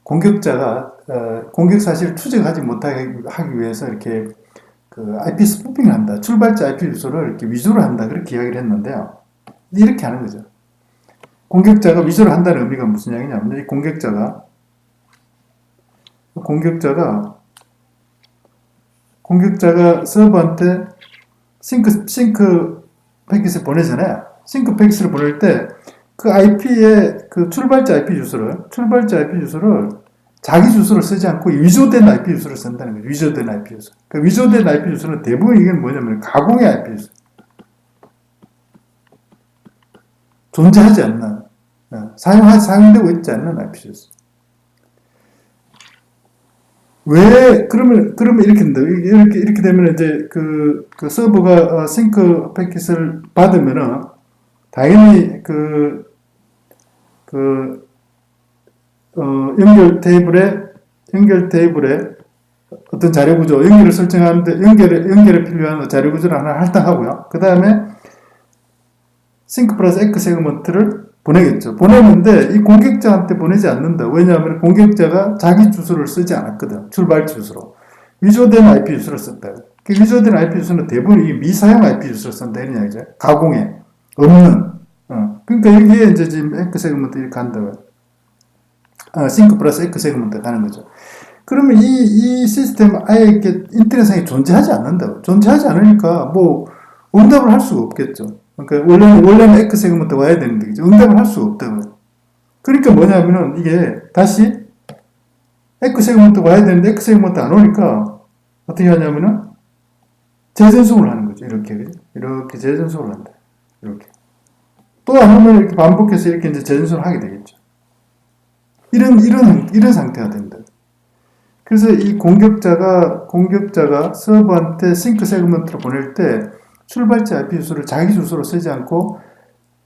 공격자가 공격 사실을 추적하지 못하게 하기 위해서 이렇게 IP 스푸핑을 한다. 출발자 IP 주소를 이렇게 위조를 한다. 그렇게 이야기를 했는데요. 이렇게 하는 거죠. 공격자가 위조를 한다는 의미가 무슨 이야기냐면, 이 공격자가 서버한테 싱크 패킷을 보내잖아요. 싱크 패킷을 보낼 때 그 IP의 출발자 IP 주소를 자기 주소를 쓰지 않고 위조된 IP 주소를 쓴다는 거죠. 위조된 IP 주소. 그 위조된 IP 주소는 대부분 이게 뭐냐면 가공의 IP 주소. 존재하지 않는, 사용되고 있지 않는 IP 주소. 왜, 그러면 이렇게 된다. 이렇게 되면 이제 그 서버가 싱크 패킷을 받으면은, 당연히 연결 테이블에 어떤 자료 구조, 연결을 설정하는데, 연결에 필요한 자료 구조를 하나 할당하고요. 그 다음에 싱크 플러스 에크 세그먼트를 보내겠죠. 보내는데 이 공격자한테 보내지 않는다. 왜냐하면 공격자가 자기 주소를 쓰지 않았거든. 출발 주소로. 위조된 IP 주소를 썼다. 그 위조된 IP 주소는 대부분 이 미사용 IP 주소를 쓴다. 이런 이야기죠. 가공에 없는. 그러니까 여기에 이제 지금 에크 세그먼트 이렇게 한다고요. 싱크 플러스 에크 세그먼트 가는 거죠. 그러면 이 시스템 아예 이렇게 인터넷상에 존재하지 않는다고. 존재하지 않으니까 뭐 응답을 할 수가 없겠죠. 그러니까 원래는 에크 세그먼트 와야 되는데 그죠? 응답을 할 수가 없다고요. 그러니까 뭐냐면은 이게 다시 에크 세그먼트 와야 되는데 에크 세그먼트 안 오니까 어떻게 하냐면은 재전송을 하는 거죠. 이렇게 그죠? 이렇게 재전송을 한다. 이렇게 또 안 오면 이렇게 반복해서 이렇게 이제 재전송을 하게 되겠죠. 이런 상태가 된다. 그래서 이 공격자가 서버한테 싱크 세그먼트를 보낼 때 출발자 IP 주소를 자기 주소로 쓰지 않고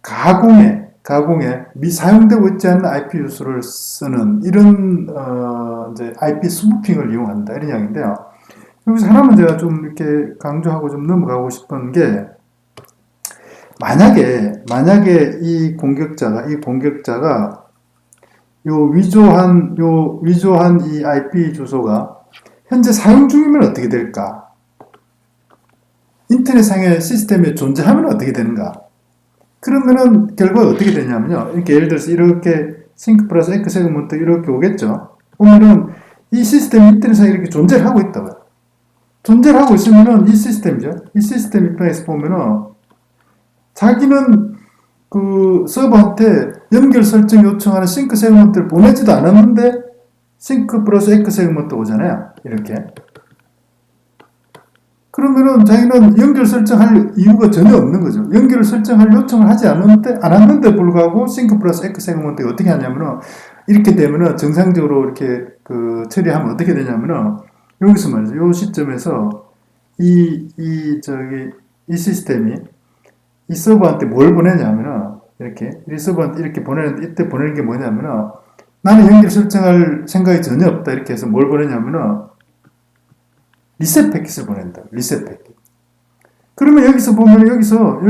가공에 사용되고 있지 않는 IP 주소를 쓰는 이런 이제 IP 스푸핑을 이용한다 이런 이야기인데요. 여기서 하나만 제가 좀 이렇게 강조하고 좀 넘어가고 싶은 게 만약에 이 공격자가 요 위조한 이 IP 주소가 현재 사용 중이면 어떻게 될까? 인터넷상의 시스템에 존재하면 어떻게 되는가? 그러면은 결과가 어떻게 되냐면요. 이렇게 예를 들어서 이렇게 싱크 플러스 에크 세그먼트 이렇게 오겠죠. 보면은 이 시스템이 인터넷상에 이렇게 존재를 하고 있다고요. 존재를 하고 있으면은 이 시스템이죠. 이 시스템 입장에서 보면은 자기는 그 서버한테 연결 설정 요청하는 싱크 세그먼트를 보내지도 않았는데 싱크 플러스 에크 세그먼트 오잖아요. 이렇게. 그러면은 자기는 연결 설정할 이유가 전혀 없는 거죠. 연결을 설정할 요청을 하지 않았는데 불구하고 싱크 플러스 에크 세그먼트가 어떻게 하냐면은 이렇게 되면은 정상적으로 이렇게 처리하면 어떻게 되냐면은 여기서 말이죠. 이 시점에서 이 시스템이 이 서버한테 뭘 보내냐면은 이 서버한테 이렇게 보내는데 이때 보내는 게 뭐냐면은 나는 연결 설정할 생각이 전혀 없다 이렇게 해서 뭘 보내냐면은 리셋 패킷을 보낸다. 리셋 패킷. 그러면 여기서 보면 여기서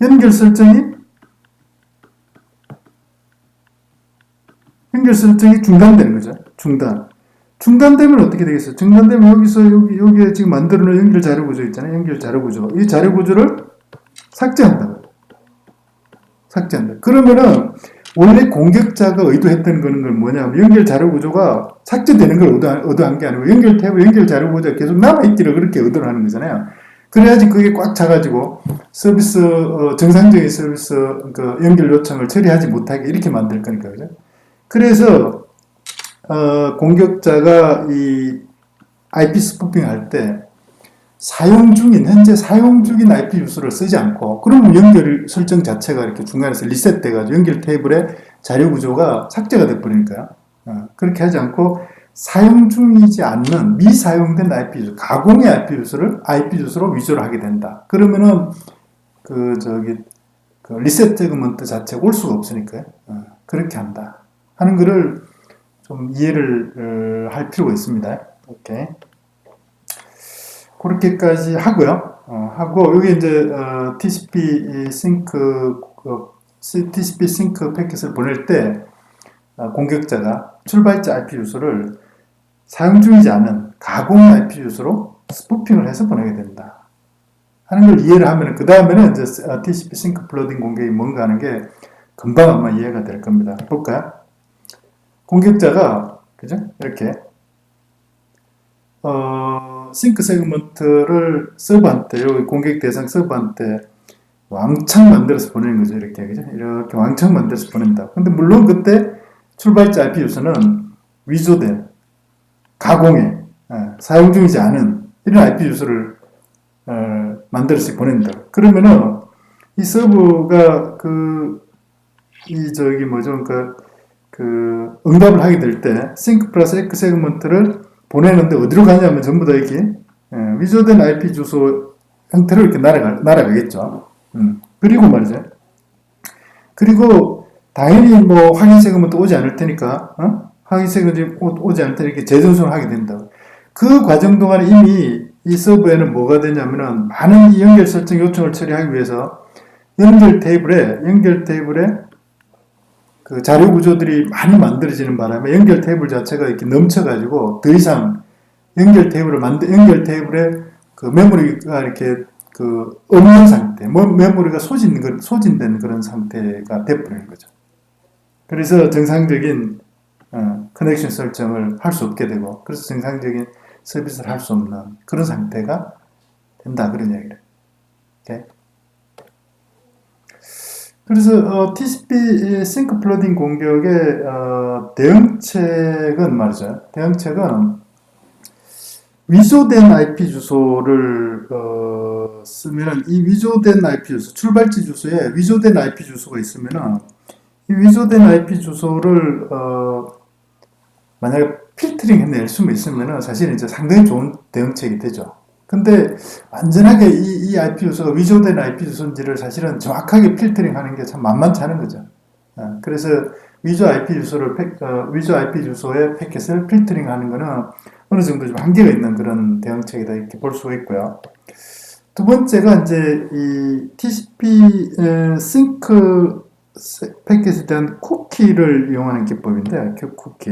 연결 설정이 중단되는 거죠. 중단되면 어떻게 되겠어요? 중단되면 여기에 지금 만들어 놓은 연결 자료 구조 있잖아요. 연결 자료 구조. 이 자료 구조를 삭제한다. 그러면은 원래 공격자가 의도했던 거는 뭐냐면 연결 자료 구조가 삭제되는 걸 의도한 게 아니고 연결 탭, 연결 자료 구조가 계속 남아있기를 그렇게 의도를 하는 거잖아요. 그래야지 그게 꽉 차가지고 서비스, 정상적인 서비스 연결 요청을 처리하지 못하게 이렇게 만들 거니까, 그죠? 그래서, 공격자가 이 IP 스푸핑 할 때 현재 사용 중인 IP 주소를 쓰지 않고, 그러면 연결 설정 자체가 이렇게 중간에서 리셋돼가지고 연결 테이블에 자료 구조가 삭제가 돼버리니까요. 그렇게 하지 않고, 사용 중이지 않는 미사용된 IP 주소, 가공의 IP 주소로 위조를 하게 된다. 그러면은, 그 리셋 세그먼트 자체가 올 수가 없으니까요. 그렇게 한다 하는 거를 좀 이해를 할 필요가 있습니다. 오케이. 그렇게까지 하고요. 하고 여기 이제 TCP 싱크 패킷을 보낼 때 공격자가 출발자 IP 주소를 사용 중이지 않은 가공 IP 주소로 스푸핑을 해서 보내게 된다 하는 걸 이해를 하면 그 다음에는 이제 TCP 싱크 플러딩 공격이 뭔가 하는 게 금방 아마 이해가 될 겁니다. 볼까요? 공격자가 그죠? 이렇게 싱크 세그먼트를 서버한테 여기 공격 대상 서버한테 왕창 만들어서 보내는 거죠. 이렇게 그죠? 이렇게 왕창 만들어서 보낸다. 근데 물론 그때 출발자 IP 주소는 위조된 가공해 사용 중이지 않은 이런 IP 주소를 만들어서 보낸다. 그러면은 이 서버가 응답을 하게 될 때 싱크 플러스 에크 세그먼트를 보내는데 어디로 가냐면 전부 다 이렇게 위조된 IP 주소 형태로 이렇게 날아가겠죠. 그리고 말이죠. 그리고 당연히 뭐 확인 세그먼트 오지 않을 테니까 확인 세그먼트 오지 않을 테니까 재전송을 하게 된다. 그 과정 동안에 이미 이 서버에는 뭐가 되냐면은 많은 이 연결 설정 요청을 처리하기 위해서 연결 테이블에 그 자료 구조들이 많이 만들어지는 바람에 연결 테이블 자체가 이렇게 넘쳐가지고 더 이상 연결 테이블에 그 메모리가 이렇게 그 없는 상태, 메모리가 소진된 그런 상태가 돼버리는 거죠. 그래서 정상적인 커넥션 설정을 할 수 없게 되고, 그래서 정상적인 서비스를 할 수 없는 그런 상태가 된다, 그런 이야기를. 오케이? 그래서 TCP 싱크 플러딩 공격의 대응책은 말이죠. 대응책은 위조된 IP 주소를 쓰면 이 위조된 IP 주소, 출발지 주소에 위조된 IP 주소가 있으면은 이 위조된 IP 주소를 만약에 필터링 해낼 수만 있으면은 사실 이제 상당히 좋은 대응책이 되죠. 근데 완전하게 이 IP 주소가 위조된 IP 주소인지를 사실은 정확하게 필터링 하는 게 참 만만치 않은 거죠. 그래서 위조 IP 주소의 패킷을 필터링 하는 거는 어느 정도 좀 한계가 있는 그런 대응책이다 이렇게 볼 수가 있고요. 두 번째가 이제 이 TCP 싱크 패킷에 대한 쿠키를 이용하는 기법인데, 그 쿠키.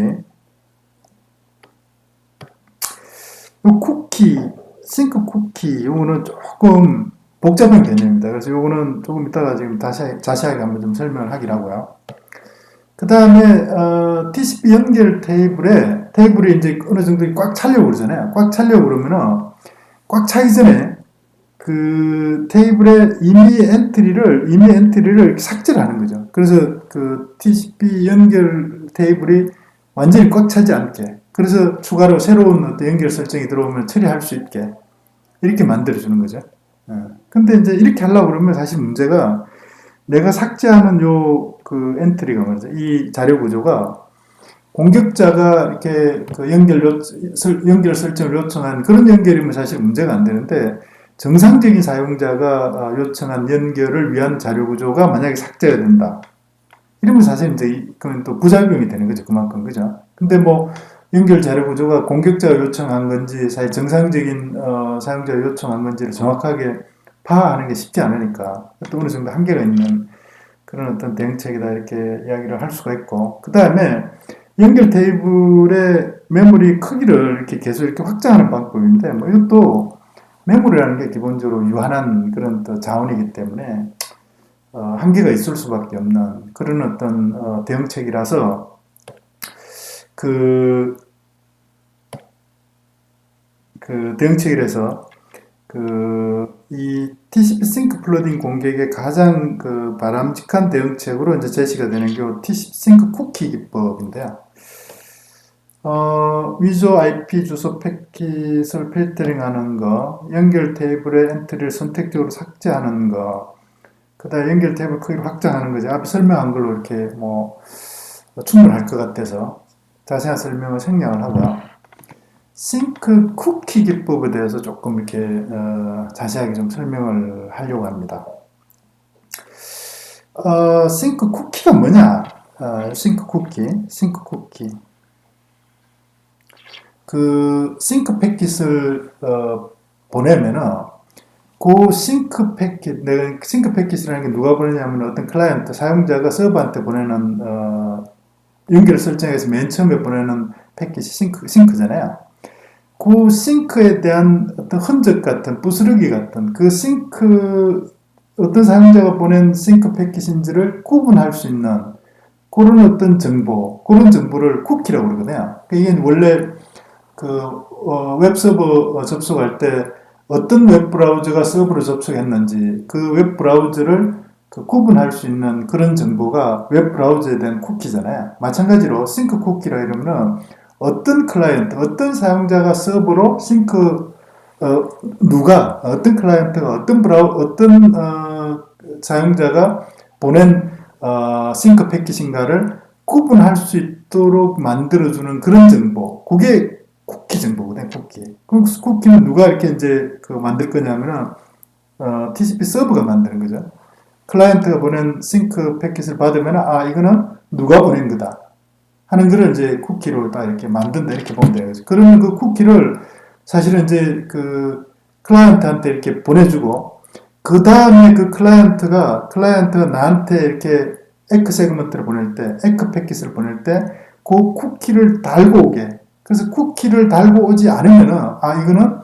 싱크 쿠키, 요거는 조금 복잡한 개념입니다. 그래서 요거는 조금 이따가 지금 자세하게 한번 좀 설명을 하긴 하고요. 그 다음에, TCP 연결 테이블이 이제 어느 정도 꽉 차려고 그러잖아요. 꽉 차려고 그러면은, 꽉 차기 전에 그 테이블의 임의 엔트리를 삭제를 하는 거죠. 그래서 그 TCP 연결 테이블이 완전히 꽉 차지 않게, 그래서 추가로 새로운 어떤 연결 설정이 들어오면 처리할 수 있게 이렇게 만들어주는 거죠. 근데 이제 이렇게 하려고 그러면 사실 문제가 내가 삭제하는 그 엔트리가 말이죠. 이 자료 구조가 공격자가 이렇게 그 연결 설정을 요청한 그런 연결이면 사실 문제가 안 되는데, 정상적인 사용자가 요청한 연결을 위한 자료 구조가 만약에 삭제가 된다. 이러면 사실 이제 그건 또 부작용이 되는 거죠. 그만큼. 그죠? 근데 뭐 연결 자료 구조가 공격자가 요청한 건지 사실 정상적인 사용자가 요청한 건지를 정확하게 파악하는 게 쉽지 않으니까 또 어느 정도 한계가 있는 그런 어떤 대응책이다 이렇게 이야기를 할 수가 있고, 그 다음에 연결 테이블의 메모리 크기를 이렇게 계속 이렇게 확장하는 방법인데, 뭐 이것도 메모리라는 게 기본적으로 유한한 그런 또 자원이기 때문에 한계가 있을 수밖에 없는 그런 어떤 대응책이라서 그 대응책이라서 이 TCP 싱크 플러딩 공격의 가장 바람직한 대응책으로 이제 제시가 되는 게 TCP 싱크 쿠키 기법인데요. 위조 IP 주소 패킷을 필터링하는 거, 연결 테이블의 엔트리를 선택적으로 삭제하는 거, 그 다음에 연결 테이블 크기를 확장하는 거죠. 앞에 설명한 걸로 이렇게 뭐 충분할 것 같아서 자세한 설명을 생략을 하고요. 싱크 쿠키 기법에 대해서 조금 이렇게 자세하게 좀 설명을 하려고 합니다. 싱크 쿠키가 뭐냐? 싱크 쿠키. 그 싱크 패킷을 보내면은 그 싱크 패킷, 내가 싱크 패킷이라는 게 누가 보내냐면 어떤 클라이언트 사용자가 서버한테 보내는 연결 설정해서 맨 처음에 보내는 패킷이 싱크잖아요. 그 싱크에 대한 어떤 흔적 같은 부스러기 같은 그 싱크 어떤 사용자가 보낸 싱크 패킷인지를 구분할 수 있는 그런 어떤 정보, 그런 정보를 쿠키라고 그러거든요. 이게 원래 그 웹서버 접속할 때 어떤 웹브라우저가 서버로 접속했는지 그 웹브라우저를 그 구분할 수 있는 그런 정보가 웹브라우저에 대한 쿠키잖아요. 마찬가지로 싱크 쿠키라 이러면은 어떤 클라이언트, 어떤 사용자가 서버로 어떤 클라이언트가 어떤 사용자가 보낸 싱크 패킷인가를 구분할 수 있도록 만들어주는 그런 정보. 그게 쿠키 정보거든, 쿠키. 그 쿠키는 누가 이렇게 이제 만들 거냐면은, TCP 서버가 만드는 거죠. 클라이언트가 보낸 싱크 패킷을 받으면, 이거는 누가 보낸 거다. 하는 거를 이제 쿠키로 다 이렇게 만든다, 이렇게 보면 돼요. 그러면 그 쿠키를 사실은 이제 그 클라이언트한테 이렇게 보내주고, 그 다음에 그 클라이언트가 나한테 이렇게 에크 세그먼트를 보낼 때, 에크 패킷을 보낼 때, 그 쿠키를 달고 오게. 그래서 쿠키를 달고 오지 않으면은, 이거는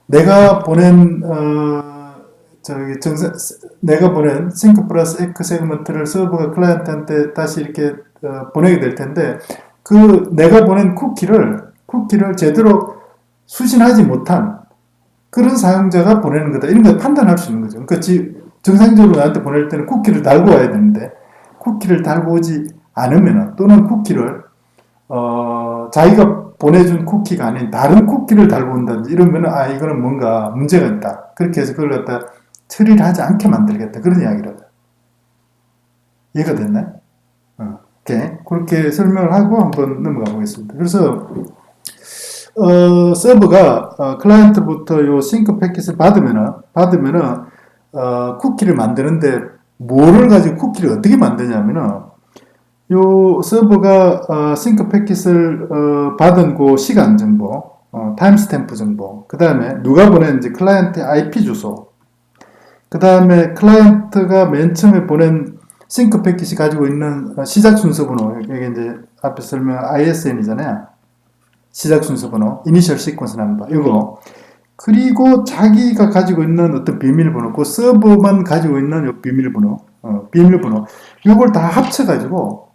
내가 보낸, 내가 보낸 싱크 플러스 에크 세그먼트를 서버가 클라이언트한테 다시 이렇게 보내게 될 텐데, 그 내가 보낸 쿠키를 제대로 수신하지 못한 그런 사용자가 보내는 거다. 이런 걸 판단할 수 있는 거죠. 그러니까 정상적으로 나한테 보낼 때는 쿠키를 달고 와야 되는데, 쿠키를 달고 오지 않으면, 또는 쿠키를, 자기가 보내준 쿠키가 아닌 다른 쿠키를 달고 온다든지 이러면, 이거는 뭔가 문제가 있다. 그렇게 해서 그걸 갖다 처리를 하지 않게 만들겠다. 그런 이야기를 하다. 이해가 됐나요? 오케이. 그렇게 설명을 하고 한번 넘어가 보겠습니다. 그래서, 서버가 클라이언트부터 요 싱크 패킷을 받으면은 쿠키를 만드는데 뭐를 가지고 쿠키를 어떻게 만드냐면은 요 서버가 싱크 패킷을 받은 그 시간 정보, 타임스탬프 정보, 그 다음에 누가 보냈는지 클라이언트의 IP 주소, 그 다음에 클라이언트가 맨 처음에 보낸 싱크 패킷이 가지고 있는 시작 순서 번호, 이게 이제 앞에 설명 ISN이잖아요. 시작 순서 번호, Initial Sequence Number, 이거. 그리고 자기가 가지고 있는 어떤 비밀번호, 그 서버만 가지고 있는 요 비밀번호, 요걸 다 합쳐가지고,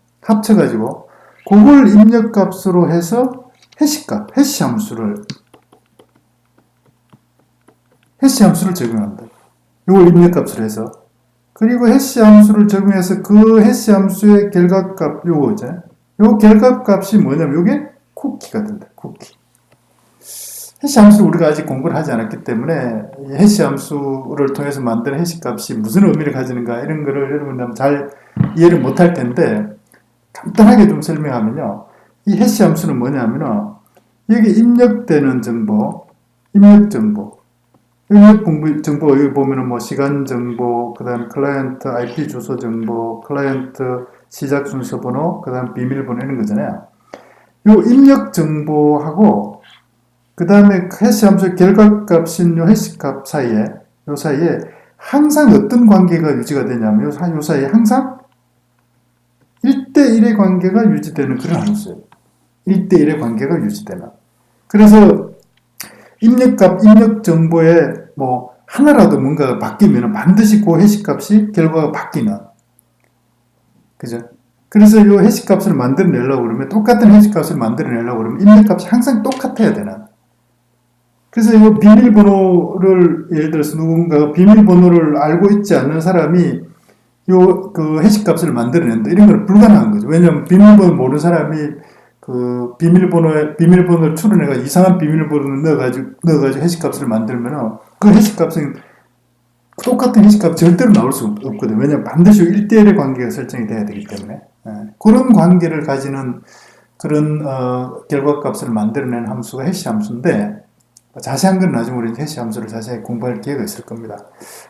그걸 입력값으로 해서 해시 함수를 적용한다. 요걸 입력값으로 해서. 그리고 해시 함수를 적용해서 그 해시 함수의 결과값, 요거죠. 요 결과값이 뭐냐면, 요게 쿠키가 된다, 쿠키. 해시 함수를 우리가 아직 공부를 하지 않았기 때문에 해시 함수를 통해서 만든 해시 값이 무슨 의미를 가지는가 이런 거를 여러분들 잘 이해를 못할 텐데 간단하게 좀 설명하면요. 이 해시 함수는 뭐냐면은 여기 입력되는 정보, 입력 정보 여기 보면은 뭐 시간 정보, 그 다음 클라이언트 IP 주소 정보, 클라이언트 시작 순서 번호, 그 다음 비밀번호 이런 거잖아요. 요 입력 정보하고 그 다음에 해시 함수의 결과값인 요 해시값 사이에 항상 어떤 관계가 유지가 되냐면 요 사이에 항상 1대1의 관계가 유지되는 그런 함수예요. 1대1의 관계가 유지되는. 그래서 입력 정보에 뭐 하나라도 뭔가가 바뀌면 반드시 그 해시값이 결과가 바뀌는. 그죠? 그래서 이 해시값을 만들어내려고 그러면 똑같은 해시값을 만들어내려고 그러면 입력값이 항상 똑같아야 되는. 그래서 이 비밀번호를 예를 들어서 누군가가 비밀번호를 알고 있지 않는 사람이 그 해시값을 만들어낸다. 이런 건 불가능한 거죠. 왜냐하면 비밀번호 모르는 사람이 그 비밀번호를 추론해가 이상한 비밀번호를 넣어가지고 해시값을 만들면 그 해시값은 똑같은 해시값 절대로 나올 수 없거든요. 왜냐하면 반드시 1대1의 관계가 설정이 돼야 되기 때문에. 그런 관계를 가지는 그런 결과값을 만들어내는 함수가 해시 함수인데 자세한 건 나중에 우리 해시 함수를 자세히 공부할 기회가 있을 겁니다.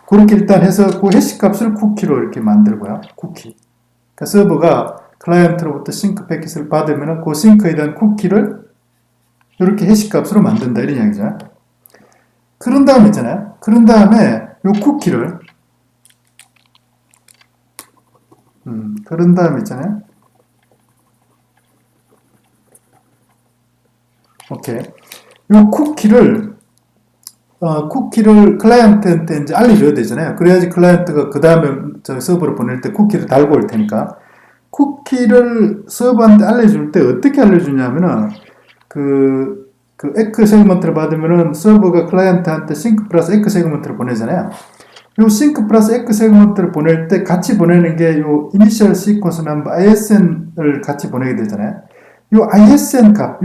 그렇게 일단 해서 그 해시 값을 쿠키로 이렇게 만들고요. 쿠키. 그러니까 서버가 클라이언트로부터 싱크 패킷을 받으면 그 싱크에 대한 쿠키를 이렇게 해시 값으로 만든다. 이런 이야기죠. 그런 다음에 있잖아요. 그런 다음에 이 쿠키를 그런 다음에 있잖아요. 오케이. 이 쿠키를 클라이언트한테 이제 알려줘야 되잖아요. 그래야지 클라이언트가 그 다음에 서버로 보낼 때 쿠키를 달고 올 테니까. 쿠키를 서버한테 알려줄 때 어떻게 알려주냐면은, 그 에크 세그먼트를 받으면은 서버가 클라이언트한테 싱크 플러스 에크 세그먼트를 보내잖아요. 요 싱크 플러스 에크 세그먼트를 보낼 때 같이 보내는 게 요 이니셜 시퀀스 넘버 ISN을 같이 보내게 되잖아요. 요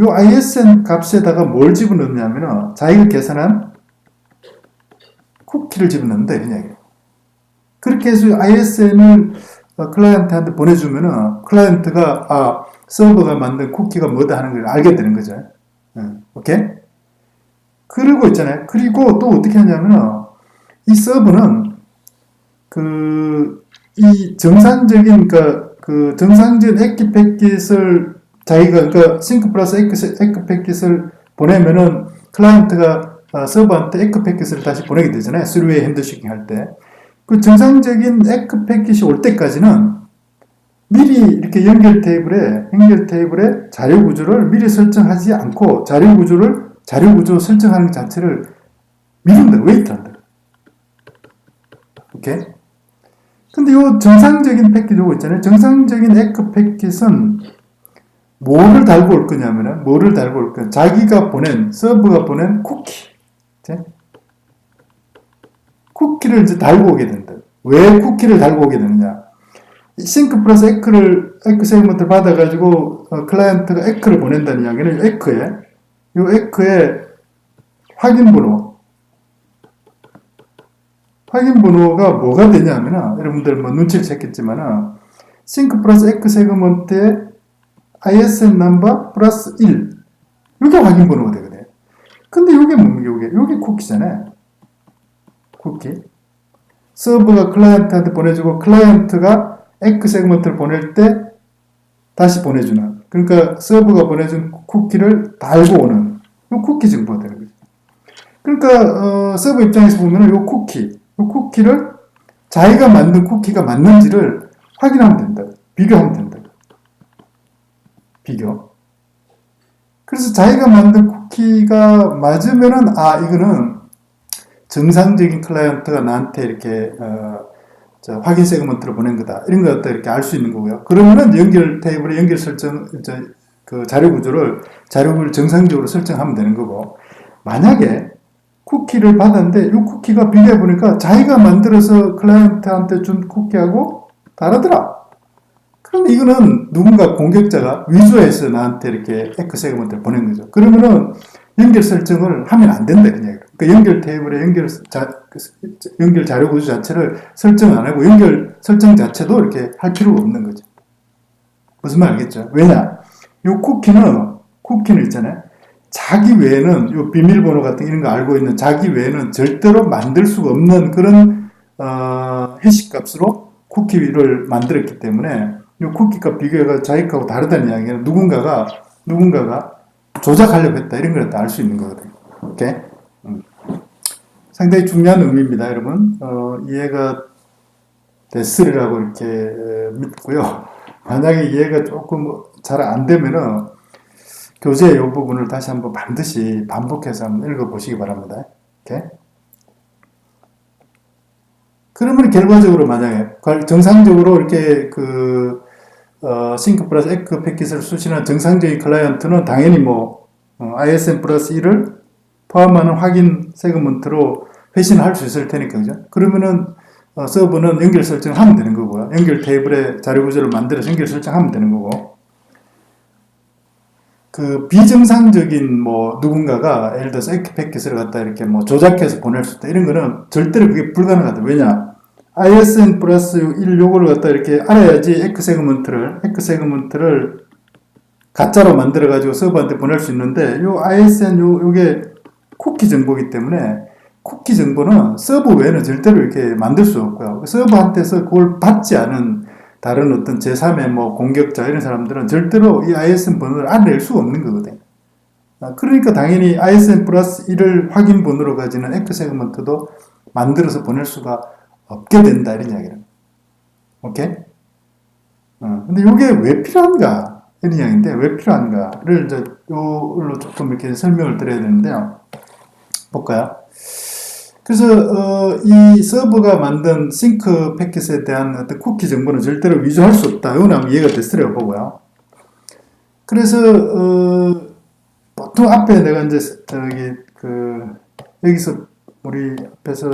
ISN 값에다가 뭘 집어넣냐면은 자기가 계산한 쿠키를 집어넣는다 이런 이야기예요. 그렇게 해서 ISN을 클라이언트한테 보내주면은 클라이언트가 서버가 만든 쿠키가 뭐다 하는 걸 알게 되는 거죠. 오케이? 그리고 있잖아요. 그리고 또 어떻게 하냐면은 이 서버는 이 정상적인 정상적인 에크 패킷을 자기가 싱크 플러스 에크 패킷을 보내면은 클라이언트가 서버한테 에크 패킷을 다시 보내게 되잖아요. 3웨이 핸드쉐이킹 할 때. 그 정상적인 에크 패킷이 올 때까지는 미리 이렇게 연결 테이블에 자료 구조를 미리 설정하지 않고 자료 구조 설정하는 것 자체를 미룬다. 웨이트한다. 오케이? 근데 요 정상적인 패킷 요거 있잖아요. 정상적인 에크 패킷은 뭐를 달고 올 거냐면은, 서버가 보낸 쿠키. 쿠키를 이제 달고 오게 된다. 왜 쿠키를 달고 오게 되느냐? 싱크 플러스 에크 세그먼트를 받아가지고, 클라이언트가 에크를 보낸다는 이야기는 에크에 확인번호가 뭐가 되냐면은, 여러분들 뭐 눈치를 챘겠지만은, 싱크 플러스 에크 세그먼트에 ISN 넘버 플러스 1. 이게 확인번호가 되거든요. 근데 이게 뭡니까? 이게 쿠키잖아요. 쿠키. 서버가 클라이언트한테 보내주고 클라이언트가 에크 세그먼트를 보낼 때 다시 보내주는. 그러니까 서버가 보내준 쿠키를 달고 오는 이 쿠키 정보가 되는 거죠. 그러니까 서버 입장에서 보면 이 쿠키를 자기가 만든 쿠키가 맞는지를 확인하면 된다. 비교하면 된다. 비교. 그래서 자기가 만든 쿠키가 맞으면은 이거는 정상적인 클라이언트가 나한테 이렇게 확인 세그먼트를 보낸 거다. 이런 거 이렇게 알 수 있는 거고요. 그러면은 연결 테이블에 연결 설정 자료 구조를 정상적으로 설정하면 되는 거고. 만약에 쿠키를 받았는데 이 쿠키가 비교해 보니까 자기가 만들어서 클라이언트한테 준 쿠키하고 다르더라. 그런데 이거는 누군가 공격자가 위조해서 나한테 이렇게 에크 세그먼트를 보낸 거죠. 그러면은 연결 설정을 하면 안 된다. 그러니까 연결 테이블에 연결 자료 구조 자체를 설정 안 하고 연결 설정 자체도 이렇게 할 필요가 없는 거죠. 무슨 말 알겠죠? 왜냐? 이 쿠키는 있잖아요. 자기 외에는 요 비밀번호 같은 이런 거 알고 있는 자기 외에는 절대로 만들 수가 없는 그런 해시 값으로 쿠키를 만들었기 때문에 이 쿠키값 비교해가 자기하고 다르다는 이야기는 누군가가 조작하려고 했다 이런 걸 알 수 있는 거거든요. 오케이? 상당히 중요한 의미입니다, 여러분. 이해가 됐으리라고 이렇게 믿고요. 만약에 이해가 조금 잘 안 되면은 교재의 이 부분을 다시 한번 반드시 반복해서 한번 읽어보시기 바랍니다. 오케이? 그러면 결과적으로 만약에 정상적으로 이렇게 싱크 플러스 에크 패킷을 수신한 정상적인 클라이언트는 당연히 ISN 플러스 1을 포함하는 확인 세그먼트로 회신할 수 있을 테니까, 그죠? 그러면은 서버는 연결 설정을 하면 되는 거고요. 연결 테이블에 자료 구조를 만들어서 연결 설정하면 되는 거고. 비정상적인 누군가가 예를 들어서 에크 패킷을 갖다 이렇게 조작해서 보낼 수 있다. 이런 거는 절대로 그게 불가능하다. 왜냐? ISN 플러스 1 요거를 갖다 이렇게 알아야지 에크 세그먼트를 가짜로 만들어가지고 서버한테 보낼 수 있는데, 요 ISN 요게 쿠키 정보이기 때문에 쿠키 정보는 서버 외에는 절대로 이렇게 만들 수 없고요. 서버한테서 그걸 받지 않은 다른 어떤 제3의 뭐 공격자 이런 사람들은 절대로 이 ISN 번호를 알아낼 수가 없는 거거든요. 그러니까 당연히 ISN 플러스 1을 확인 번호로 가지는 에크 세그먼트도 만들어서 보낼 수가 없게 된다 이런 이야기를. 오케이? 근데 이게 왜 필요한가? 이런 이야기인데 왜 필요한가를 이제 요걸로 조금 이렇게 설명을 드려야 되는데요. 볼까요? 그래서 이 서버가 만든 싱크 패킷에 대한 어떤 쿠키 정보는 절대로 위조할 수 없다. 이건 아마 이해가 됐으려고 보고요. 그래서 보통 앞에 내가 이제 여기서 우리 앞에서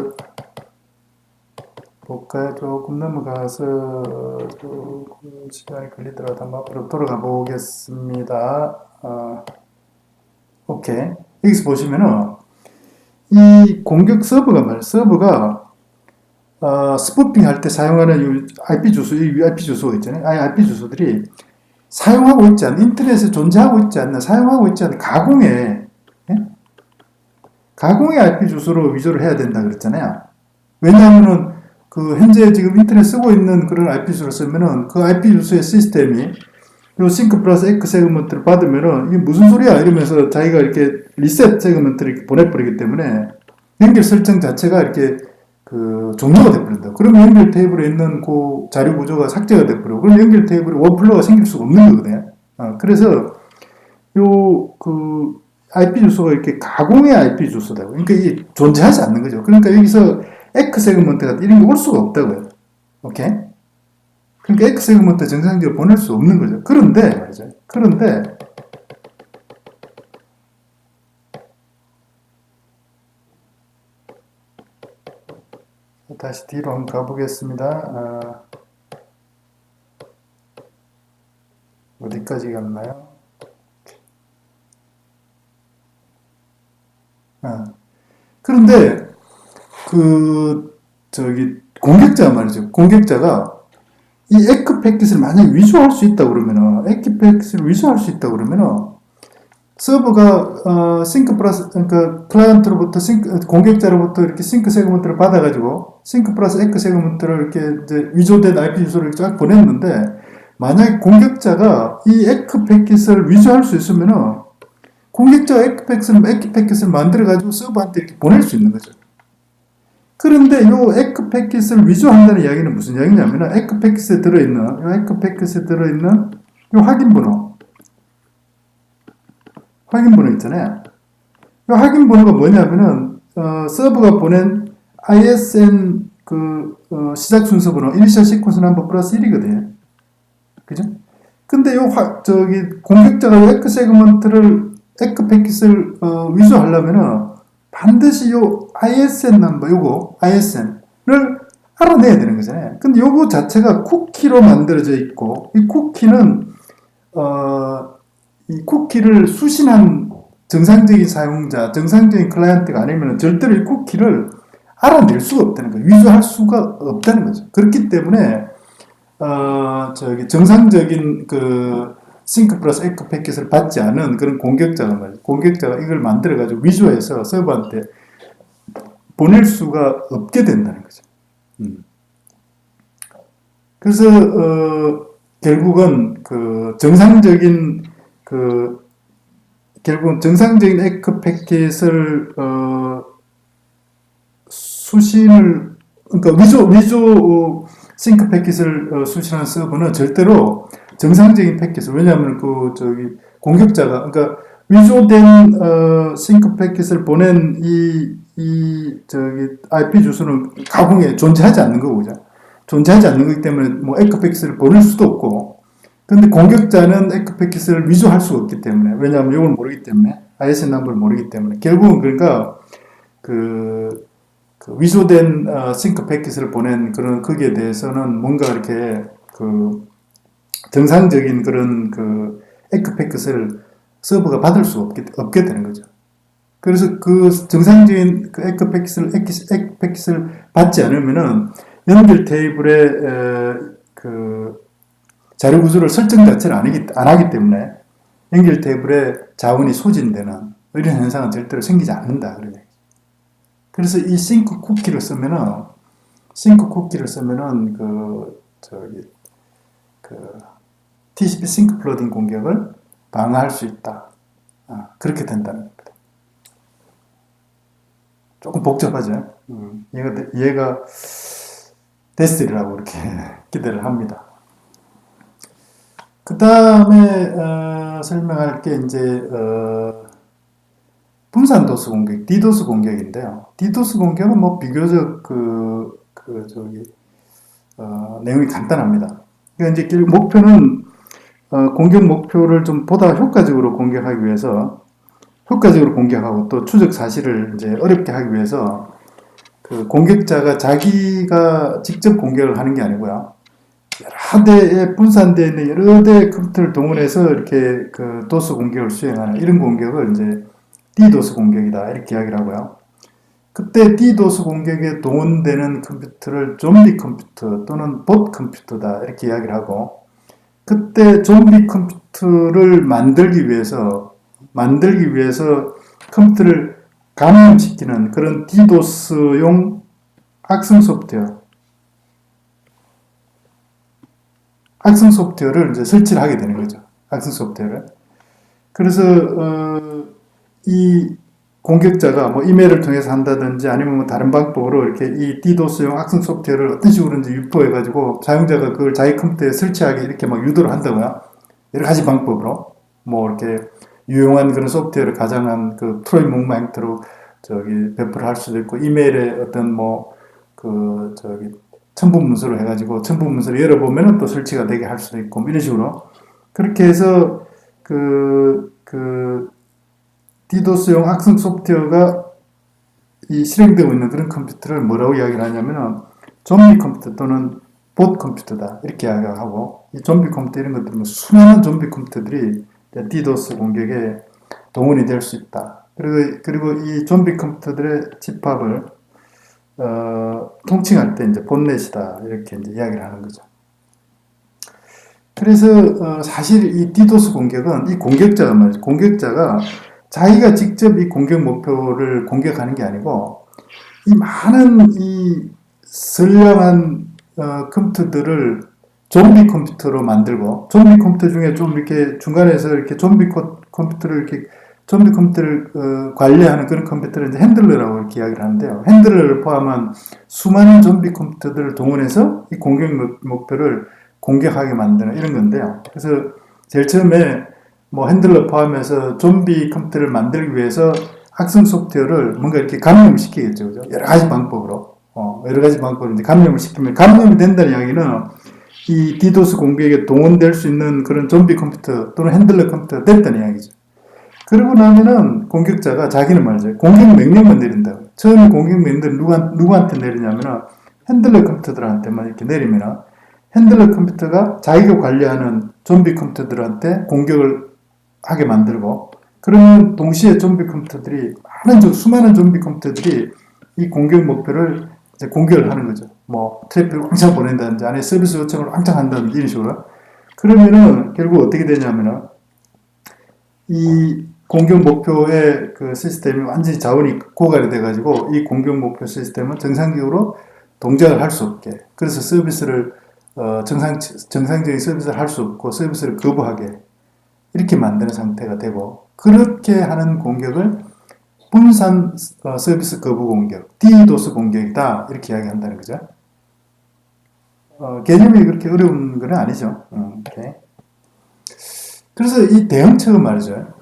볼까요? 조금 넘어가서 조금 시간이 걸리더라도 한번 앞으로 돌아가 보겠습니다. 오케이. 여기서 보시면은 이 공격 서버가 말이에요. 서버가 스푸핑 할 때 사용하는 이 IP 주소, 이 IP 주소가 있잖아요. IP 주소들이 사용하고 있지 않는, 인터넷에 존재하고 있지 않는, 사용하고 있지 않는 가공의 IP 주소로 위조를 해야 된다 그랬잖아요. 왜냐하면은 그 현재 지금 인터넷 쓰고 있는 그런 IP 주소를 쓰면은 그 IP 주소의 시스템이 요 싱크 플러스 에크 세그먼트를 받으면은 이게 무슨 소리야 이러면서 자기가 이렇게 리셋 세그먼트를 이렇게 보내버리기 때문에 연결 설정 자체가 이렇게 그 종료가 돼버린다. 그러면 연결 테이블에 있는 그 자료 구조가 삭제가 돼버리고 그럼 연결 테이블에 원플로가 생길 수가 없는 거거든요. 그래서 요 그 IP 주소가 이렇게 가공의 IP 주소다. 그러니까 이게 존재하지 않는 거죠. 그러니까 여기서 에크 세그먼트가 이런 게 올 수가 없다고요. 오케이? 그러니까 에크 세그먼트 정상적으로 보낼 수 없는 거죠. 그런데 말이죠. 그런데 다시 뒤로 한번 가보겠습니다. 어디까지 갔나요? 그런데 공격자 말이죠. 공격자가 이 에크 패킷을 만약에 위조할 수 있다 그러면은, 에크 패킷을 위조할 수 있다 그러면은, 서버가, 싱크 플러스, 그러니까 클라이언트로부터 공격자로부터 이렇게 싱크 세그먼트를 받아가지고, 싱크 플러스 에크 세그먼트를 이렇게 이제 위조된 IP 주소를 쫙 보냈는데, 만약에 공격자가 이 에크 패킷을 위조할 수 있으면은, 공격자가 에크 패킷을 만들어가지고 서버한테 이렇게 보낼 수 있는 거죠. 그런데 이 에크 패킷을 위조한다는 이야기는 무슨 이야기냐면 에크 패킷에 들어있는 이 확인번호 있잖아요. 이 확인번호가 뭐냐면은 서버가 보낸 ISN 시작 순서 번호 이니셜 시퀀스 넘버 플러스 1이거든요. 그죠? 근데 공격자가 에크 패킷을 위조하려면은 반드시 요 ISN 넘버, ISN을 알아내야 되는 거잖아요. 근데 요거 자체가 쿠키로 만들어져 있고, 이 쿠키는, 이 쿠키를 수신한 정상적인 사용자, 정상적인 클라이언트가 아니면 절대로 이 쿠키를 알아낼 수가 없다는 거예요. 위조할 수가 없다는 거죠. 그렇기 때문에, 정상적인 싱크 플러스 에크 패킷을 받지 않은 그런 공격자가 이걸 만들어가지고 위조해서 서버한테 보낼 수가 없게 된다는 거죠. 그래서, 결국은 정상적인 에크 패킷을, 그러니까 위조 싱크 패킷을 수신하는 서버는 절대로 정상적인 패킷을, 왜냐하면 공격자가, 그러니까 위조된 싱크 패킷을 보낸 IP 주소는 가공에 존재하지 않는 거고, 그죠? 존재하지 않는 거기 때문에 뭐 에크 패킷을 보낼 수도 없고, 근데 공격자는 에크 패킷을 위조할 수가 없기 때문에, 왜냐하면 이걸 모르기 때문에, ISN 넘버를 모르기 때문에, 결국은 그러니까 위조된 싱크 패킷을 보낸 그런 거기에 대해서는 뭔가 이렇게 정상적인 그런 에크 패킷을 서버가 받을 수 없게 되는 거죠. 그래서 정상적인 에크 패킷을 받지 않으면은 연결 테이블에 자료 구조를 설정 자체를 안 하기 때문에 연결 테이블에 자원이 소진되는 이런 현상은 절대로 생기지 않는다. 그래서 이 싱크 쿠키를 쓰면은 그 TCP 싱크 플러딩 공격을 방어할 수 있다. 그렇게 된다는 겁니다. 조금 복잡하죠. 이해가 됐으리라고 이렇게 기대를 합니다. 그 다음에 설명할 게 이제 분산 도스 공격, DDoS 공격인데요. DDoS 공격은 뭐 비교적 내용이 간단합니다. 그러니까 이제 목표는 공격 목표를 좀 보다 효과적으로 공격하기 위해서 효과적으로 공격하고 또 추적 사실을 이제 어렵게 하기 위해서 그 공격자가 자기가 직접 공격을 하는 게 아니고요. 여러 대에 분산되어 있는 여러 대의 컴퓨터를 동원해서 이렇게 그 도스 공격을 수행하는 이런 공격을 이제 DDoS 공격이다 이렇게 이야기를 하고요. 그때 DDoS 공격에 동원되는 컴퓨터를 좀비 컴퓨터 또는 봇 컴퓨터다 이렇게 이야기를 하고 그때 좀비 컴퓨터를 만들기 위해서 컴퓨터를 감염시키는 그런 DDoS용 악성 소프트웨어를 이제 설치를 하게 되는 거죠. 악성 소프트웨어를. 그래서 이 공격자가 뭐 이메일을 통해서 한다든지 아니면 뭐 다른 방법으로 이렇게 이 DDoS용 악성 소프트웨어를 어떤 식으로든지 유포해가지고 사용자가 그걸 자기 컴퓨터에 설치하게 이렇게 막 유도를 한다고요. 여러 가지 방법으로 뭐 이렇게 유용한 그런 소프트웨어를 가장한 그 트로이 문맹트로 배포를 할 수도 있고 이메일에 어떤 첨부 문서로 해가지고 첨부 문서를 열어보면은 또 설치가 되게 할 수도 있고 뭐 이런 식으로 그렇게 해서 DDoS용 악성 소프트웨어가 이 실행되고 있는 그런 컴퓨터를 뭐라고 이야기를 하냐면은 좀비 컴퓨터 또는 봇 컴퓨터다 이렇게 이야기하고 이 좀비 컴퓨터 이런 것들은 수많은 좀비 컴퓨터들이 DDoS 공격에 동원이 될 수 있다. 그리고 이 좀비 컴퓨터들의 집합을 통칭할 때 이제 봇넷이다 이렇게 이제 이야기를 하는 거죠. 그래서 사실 이 DDoS 공격은 이 공격자가 자기가 직접 이 공격 목표를 공격하는 게 아니고 이 많은 이 선량한 컴퓨터들을 좀비 컴퓨터로 만들고 좀비 컴퓨터 중에 좀 이렇게 중간에서 이렇게 좀비 컴퓨터를 관리하는 그런 컴퓨터를 이제 핸들러라고 이렇게 이야기를 하는데요. 핸들러를 포함한 수많은 좀비 컴퓨터들을 동원해서 이 공격 목표를 공격하게 만드는 이런 건데요. 그래서 제일 처음에 뭐 핸들러 포함해서 좀비 컴퓨터를 만들기 위해서 악성 소프트웨어를 뭔가 이렇게 감염을 시키겠죠. 그죠? 여러 가지 방법으로 이제 감염을 시키면 감염이 된다는 이야기는 이 DDoS 공격에 동원될 수 있는 그런 좀비 컴퓨터 또는 핸들러 컴퓨터가 됐다는 이야기죠. 그러고 나면은 공격자가 자기는 말이죠. 공격 명령만 내린다. 처음에 공격 명령을 누구한테 내리냐면은 핸들러 컴퓨터들한테만 이렇게 내리면은 핸들러 컴퓨터가 자기가 관리하는 좀비 컴퓨터들한테 공격을 하게 만들고 그러면 동시에 좀비 컴퓨터들이 수많은 좀비 컴퓨터들이 이 공격 목표를 이제 공격을 하는 거죠. 뭐 트래픽을 왕창 보낸다든지 안에 서비스 요청을 왕창 한다든지 이런 식으로. 그러면은 결국 어떻게 되냐면은 이 공격 목표의 그 시스템이 완전히 자원이 고갈이 돼가지고 이 공격 목표 시스템은 정상적으로 동작을 할 수 없게 그래서 서비스를 정상적인 서비스를 할 수 없고 서비스를 거부하게 이렇게 만드는 상태가 되고 그렇게 하는 공격을 분산 서비스 거부 공격, DDoS 공격이다 이렇게 이야기한다는 거죠. 개념이 그렇게 어려운 건 아니죠. 그래서 이 대응책은 말이죠.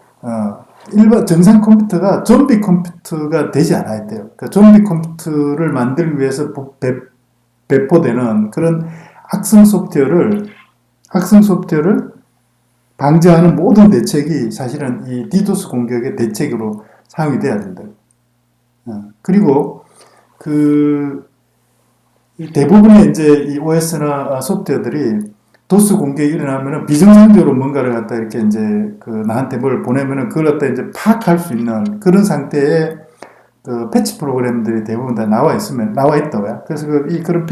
일반 정상 컴퓨터가 좀비 컴퓨터가 되지 않아야 돼요. 그러니까 좀비 컴퓨터를 만들기 위해서 배포되는 그런 악성 소프트웨어를 방지하는 모든 대책이 사실은 이 DDoS 공격의 대책으로 사용이 돼야 된다. 그리고 대부분의 이제 이 OS나 소프트웨어들이 도스 공격이 일어나면은 비정상적으로 뭔가를 갖다 이렇게 이제 나한테 뭘 보내면은 그걸 갖다 이제 파악할 수 있는 그런 상태의 패치 프로그램들이 대부분 다 나와 있다고요. 그래서 그런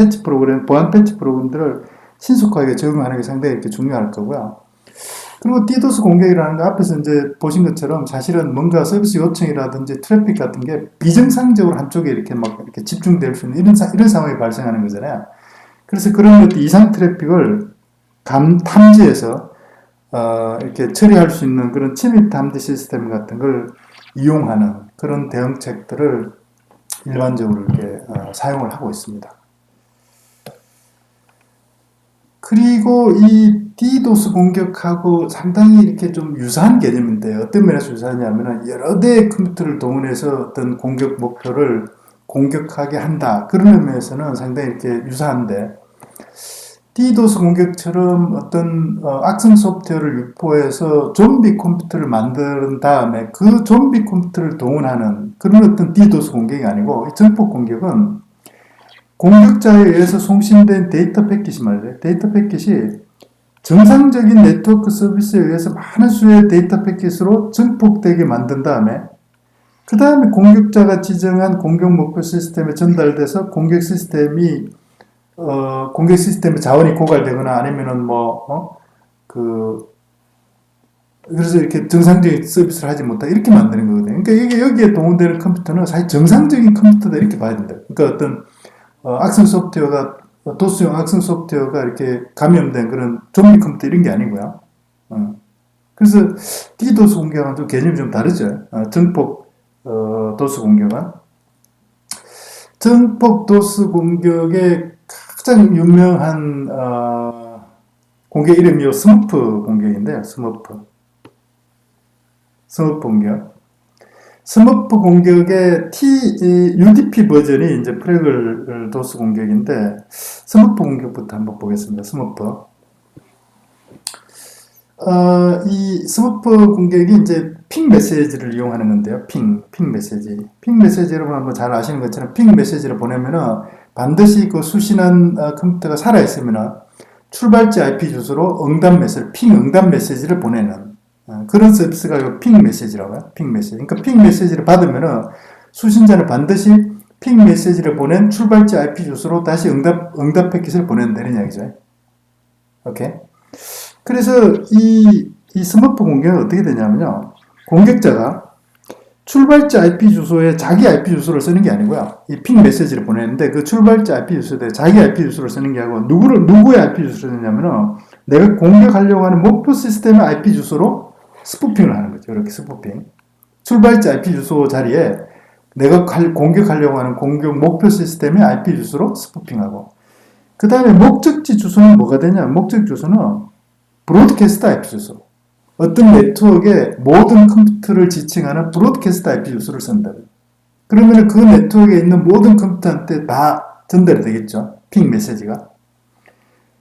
보안 패치 프로그램들을 신속하게 적용하는 게 상당히 이렇게 중요할 거고요. 그리고 DDoS 공격이라는 거 앞에서 이제 보신 것처럼 사실은 뭔가 서비스 요청이라든지 트래픽 같은 게 비정상적으로 한쪽에 이렇게 막 이렇게 집중될 수 있는 이런 상황이 발생하는 거잖아요. 그래서 그런 것들 이상 트래픽을 탐지해서 이렇게 처리할 수 있는 그런 침입 탐지 시스템 같은 걸 이용하는 그런 대응책들을 일반적으로 이렇게 사용을 하고 있습니다. 그리고 이 DDoS 공격하고 상당히 이렇게 좀 유사한 개념인데 어떤 면에서 유사하냐면은 여러 대의 컴퓨터를 동원해서 어떤 공격 목표를 공격하게 한다. 그런 의미에서는 상당히 이렇게 유사한데 DDoS 공격처럼 어떤 악성 소프트웨어를 유포해서 좀비 컴퓨터를 만든 다음에 그 좀비 컴퓨터를 동원하는 그런 어떤 DDoS 공격이 아니고 이 정폭 공격은 공격자에 의해서 송신된 데이터 패킷이 말이에요. 데이터 패킷이 정상적인 네트워크 서비스에 의해서 많은 수의 데이터 패킷으로 증폭되게 만든 다음에 그 다음에 공격자가 지정한 공격 목표 시스템에 전달돼서 공격 시스템의 자원이 고갈되거나 아니면은 그래서 이렇게 정상적인 서비스를 하지 못하게 이렇게 만드는 거거든요. 그러니까 여기에 동원되는 컴퓨터는 사실 정상적인 컴퓨터다 이렇게 봐야 된다. 그러니까 어떤 악성 소프트웨어가 도스용 악성 소프트웨어가 이렇게 감염된 그런 좀비 컴퓨터 이런 게 아니고요. 그래서 DDoS 공격은 좀 개념이 좀 다르죠. 정폭 도스 공격은 정폭 도스 공격의 가장 유명한 공격 이름이 스머프 공격인데요. 스머프 공격. 스머프 공격의 UDP 버전이 이제 프레글 도스 공격인데 스머프 공격부터 한번 보겠습니다. 스머프. 이 스머프 공격이 이제 핑 메시지를 이용하는 건데요. 핑 메시지. 핑 메시지 여러분 한번 잘 아시는 것처럼 핑 메시지를 보내면은 반드시 그 수신한 컴퓨터가 살아있으면은 출발지 IP 주소로 핑 응답 메시지를 보내는 그런 서비스가 핑 메시지라고요. 핑 메시지. 그러니까 핑 메시지를 받으면은 수신자는 반드시 핑 메시지를 보낸 출발지 IP 주소로 다시 응답 패킷을 보낸다는 이야기죠. 오케이. 그래서 이 스머프 공격은 어떻게 되냐면요. 공격자가 출발지 IP 주소에 자기 IP 주소를 쓰는 게 아니고요. 이 핑 메시지를 보내는데 그 출발지 IP 주소에 자기 IP 주소를 쓰는 게 아니고 누구의 IP 주소를 쓰냐면은 내가 공격하려고 하는 목표 시스템의 IP 주소로 스푸핑을 하는 거죠. 이렇게 스푸핑. 출발지 IP 주소 자리에 내가 공격하려고 하는 공격 목표 시스템의 IP 주소로 스푸핑하고 그 다음에 목적지 주소는 뭐가 되냐? 목적 주소는 브로드캐스트 IP 주소. 어떤 네트워크의 모든 컴퓨터를 지칭하는 브로드캐스트 IP 주소를 쓴다. 그러면 그 네트워크에 있는 모든 컴퓨터한테 다 전달이 되겠죠. 핑 메시지가.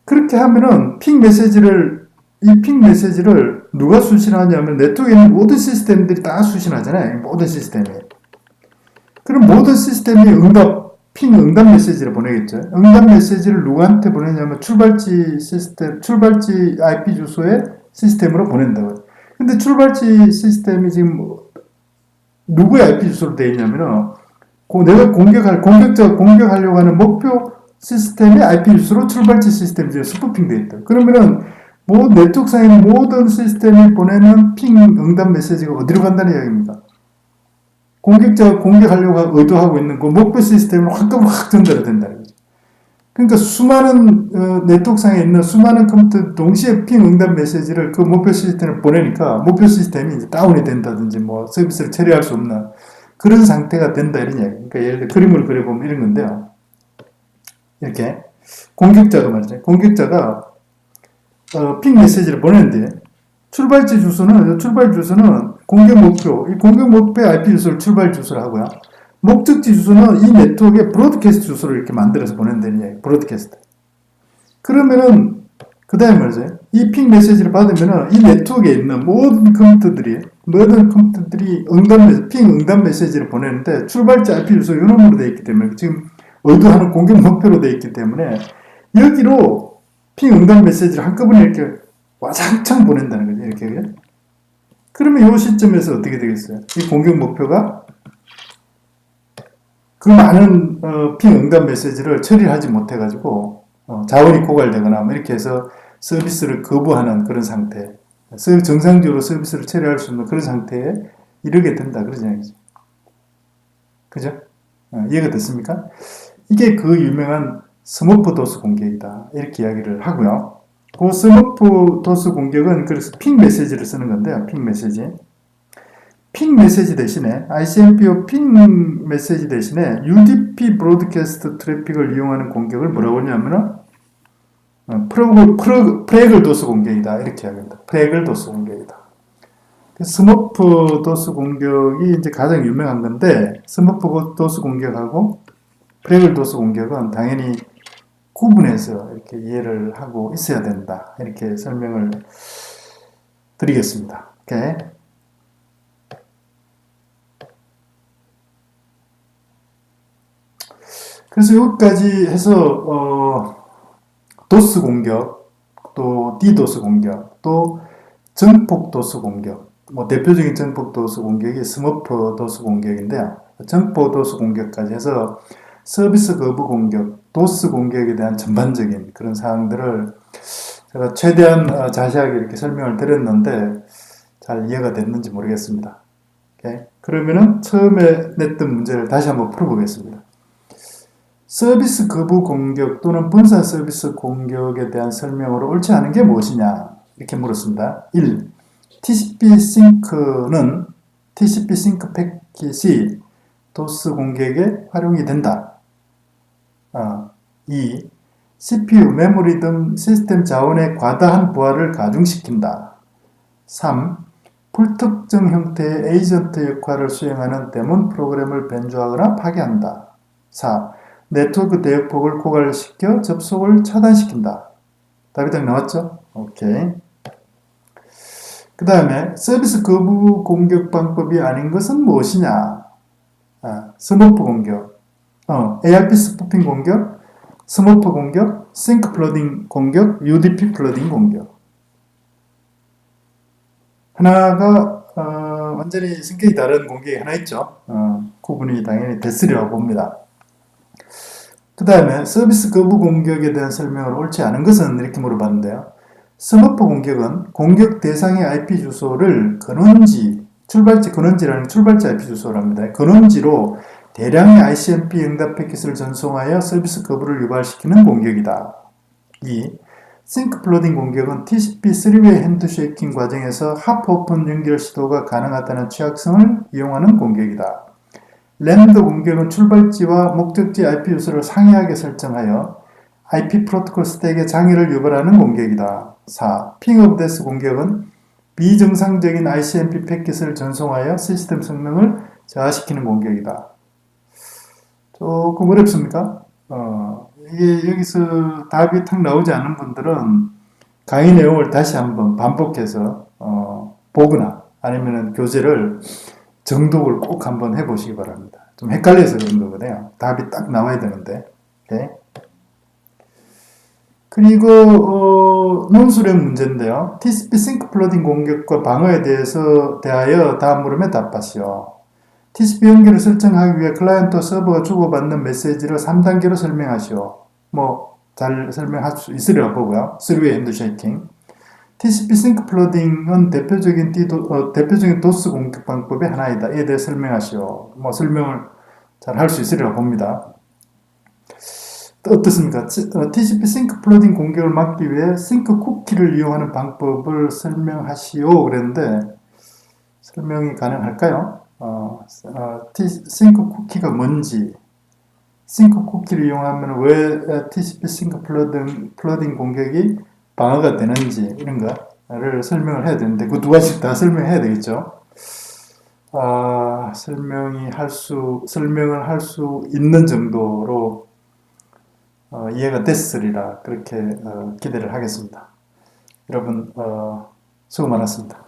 그렇게 하면은 이 핑 메시지를 누가 수신하냐면 네트워크에 있는 모든 시스템들이 다 수신하잖아요. 모든 시스템이. 그럼 모든 시스템이 핑 응답 메시지를 보내겠죠. 응답 메시지를 누구한테 보내냐면 출발지 IP 주소의 시스템으로 보낸다고요. 근데 출발지 시스템이 지금 누구의 IP 주소로 되어 있냐면은 내가 공격자가 공격하려고 하는 목표 시스템의 IP 주소로 출발지 시스템 중에 스푸핑 되어 있다. 그러면은 네트워크상에 있는 모든 시스템이 보내는 핑 응답 메시지가 어디로 간다는 이야기입니다. 공격자가 공격하려고 의도하고 있는 그 목표 시스템으로 한꺼번에 확 전달이 된다는 거죠. 그러니까 수많은 네트워크상에 있는 수많은 컴퓨터 동시에 핑 응답 메시지를 그 목표 시스템을 보내니까 목표 시스템이 이제 다운이 된다든지 서비스를 처리할 수 없는 그런 상태가 된다 이런 이야기. 그러니까 예를 들어 그림을 그려보면 이런 건데요. 이렇게 공격자가 말이죠. 공격자가 핑 메시지를 보내는데 출발 주소는 공격 목표의 IP 주소를 출발 주소로 하고요. 목적지 주소는 이 네트워크의 브로드캐스트 주소를 이렇게 만들어서 보낸다는 이야기. 브로드캐스트. 그러면은 그 다음에 말이죠. 이 핑 메시지를 받으면은 이 네트워크에 있는 모든 컴퓨터들이 핑 응답 메시지를 보내는데 출발지 IP 주소 이놈으로 되어 있기 때문에 지금 의도하는 공격 목표로 되어 있기 때문에 여기로 핑 응답 메시지를 한꺼번에 이렇게 와장창 보낸다는 거죠. 이렇게. 그러면 이 시점에서 어떻게 되겠어요? 이 공격 목표가 그 많은 핑 응답 메시지를 처리하지 못해가지고 자원이 고갈되거나 이렇게 해서 서비스를 거부하는 그런 상태. 정상적으로 서비스를 처리할 수 있는 그런 상태에 이르게 된다. 그런 이야기죠. 그죠? 이해가 됐습니까? 이게 그 유명한 스머프 도스 공격이다. 이렇게 이야기를 하고요. 그 스머프 도스 공격은 그래서 핑 메시지를 쓰는 건데요. 핑 메시지. 핑 메시지 대신에 ICMPO 핑 메시지 대신에 UDP 브로드캐스트 트래픽을 이용하는 공격을 뭐라고 하냐면은 프레글 도스 공격이다. 이렇게 이야기합니다. 프레글 도스 공격이다. 스머프 도스 공격이 이제 가장 유명한 건데 스머프 도스 공격하고 프레글 도스 공격은 당연히 구분해서 이렇게 이해를 하고 있어야 된다. 이렇게 설명을 드리겠습니다. 오케이. 그래서 여기까지 해서 도스 공격, 또 DDoS 공격, 또 정폭 도스 공격. 뭐 대표적인 정폭 도스 공격이 스머프 도스 공격인데요. 정폭 도스 공격까지 해서 서비스 거부 공격, 도스 공격에 대한 전반적인 그런 사항들을 제가 최대한 자세하게 이렇게 설명을 드렸는데 잘 이해가 됐는지 모르겠습니다. 오케이? 그러면은 처음에 냈던 문제를 다시 한번 풀어보겠습니다. 서비스 거부 공격 또는 분산 서비스 공격에 대한 설명으로 옳지 않은 게 무엇이냐? 이렇게 물었습니다. 1. TCP 싱크 패킷이 도스 공격에 활용이 된다. 2. CPU, 메모리 등 시스템 자원의 과다한 부하를 가중시킨다. 3. 불특정 형태의 에이전트 역할을 수행하는 데몬 프로그램을 변조하거나 파괴한다. 4. 네트워크 대역폭을 고갈시켜 접속을 차단시킨다. 답이 딱 나왔죠? 오케이. 그 다음에 서비스 거부 공격 방법이 아닌 것은 무엇이냐? 스머프 공격, ARP 스푸핑 공격, 스머프 공격, 싱크 플러딩 공격, UDP 플러딩 공격. 하나가 완전히 성격이 다른 공격이 하나 있죠. 구분이 당연히 됐으리라고 봅니다. 그 다음에 서비스 거부 공격에 대한 설명을 옳지 않은 것은 이렇게 물어봤는데요. 스머프 공격은 공격 대상의 IP 주소를 근원지, 근원지라는 출발지 IP 주소랍니다. 근원지로 대량의 ICMP 응답 패킷을 전송하여 서비스 거부를 유발시키는 공격이다. 2. 싱크 플러딩 공격은 TCP 3웨이 핸드쉐이킹 과정에서 하프 오픈 연결 시도가 가능하다는 취약성을 이용하는 공격이다. 랜드 공격은 출발지와 목적지 IP 주소를 상이하게 설정하여 IP 프로토콜 스택의 장애를 유발하는 공격이다. 4. 핑 오브 데스 공격은 비정상적인 ICMP 패킷을 전송하여 시스템 성능을 저하시키는 공격이다. 조금 어렵습니까? 이게 여기서 답이 탁 나오지 않은 분들은 강의 내용을 다시 한번 반복해서 보거나 아니면 교재를 정독을 꼭 한번 해보시기 바랍니다. 좀 헷갈려서 그런 거거든요. 답이 딱 나와야 되는데. 오케이? 그리고 논술형 문제인데요. TCP 싱크 플러딩 공격과 방어에 대하여 다음 물음에 답하시오. TCP 연결을 설정하기 위해 클라이언트와 서버가 주고받는 메시지를 3단계로 설명하시오. 잘 설명할 수 있으리라고 보고요. 3웨이 핸드쉐이킹. TCP 싱크 플러딩은 대표적인 도스 공격 방법의 하나이다. 이에 대해 설명하시오. 설명을 잘 할 수 있으리라고 봅니다. 어떻습니까? TCP 싱크 플러딩 공격을 막기 위해 싱크 쿠키를 이용하는 방법을 설명하시오. 그랬는데 설명이 가능할까요? 싱크 쿠키가 뭔지, 싱크 쿠키를 이용하면 왜 TCP 싱크 플러딩 공격이 방어가 되는지 이런 거를 설명을 해야 되는데 그 두 가지 다 설명해야 되겠죠. 설명을 할 수 있는 정도로 이해가 됐으리라 그렇게 기대를 하겠습니다. 여러분 수고 많았습니다.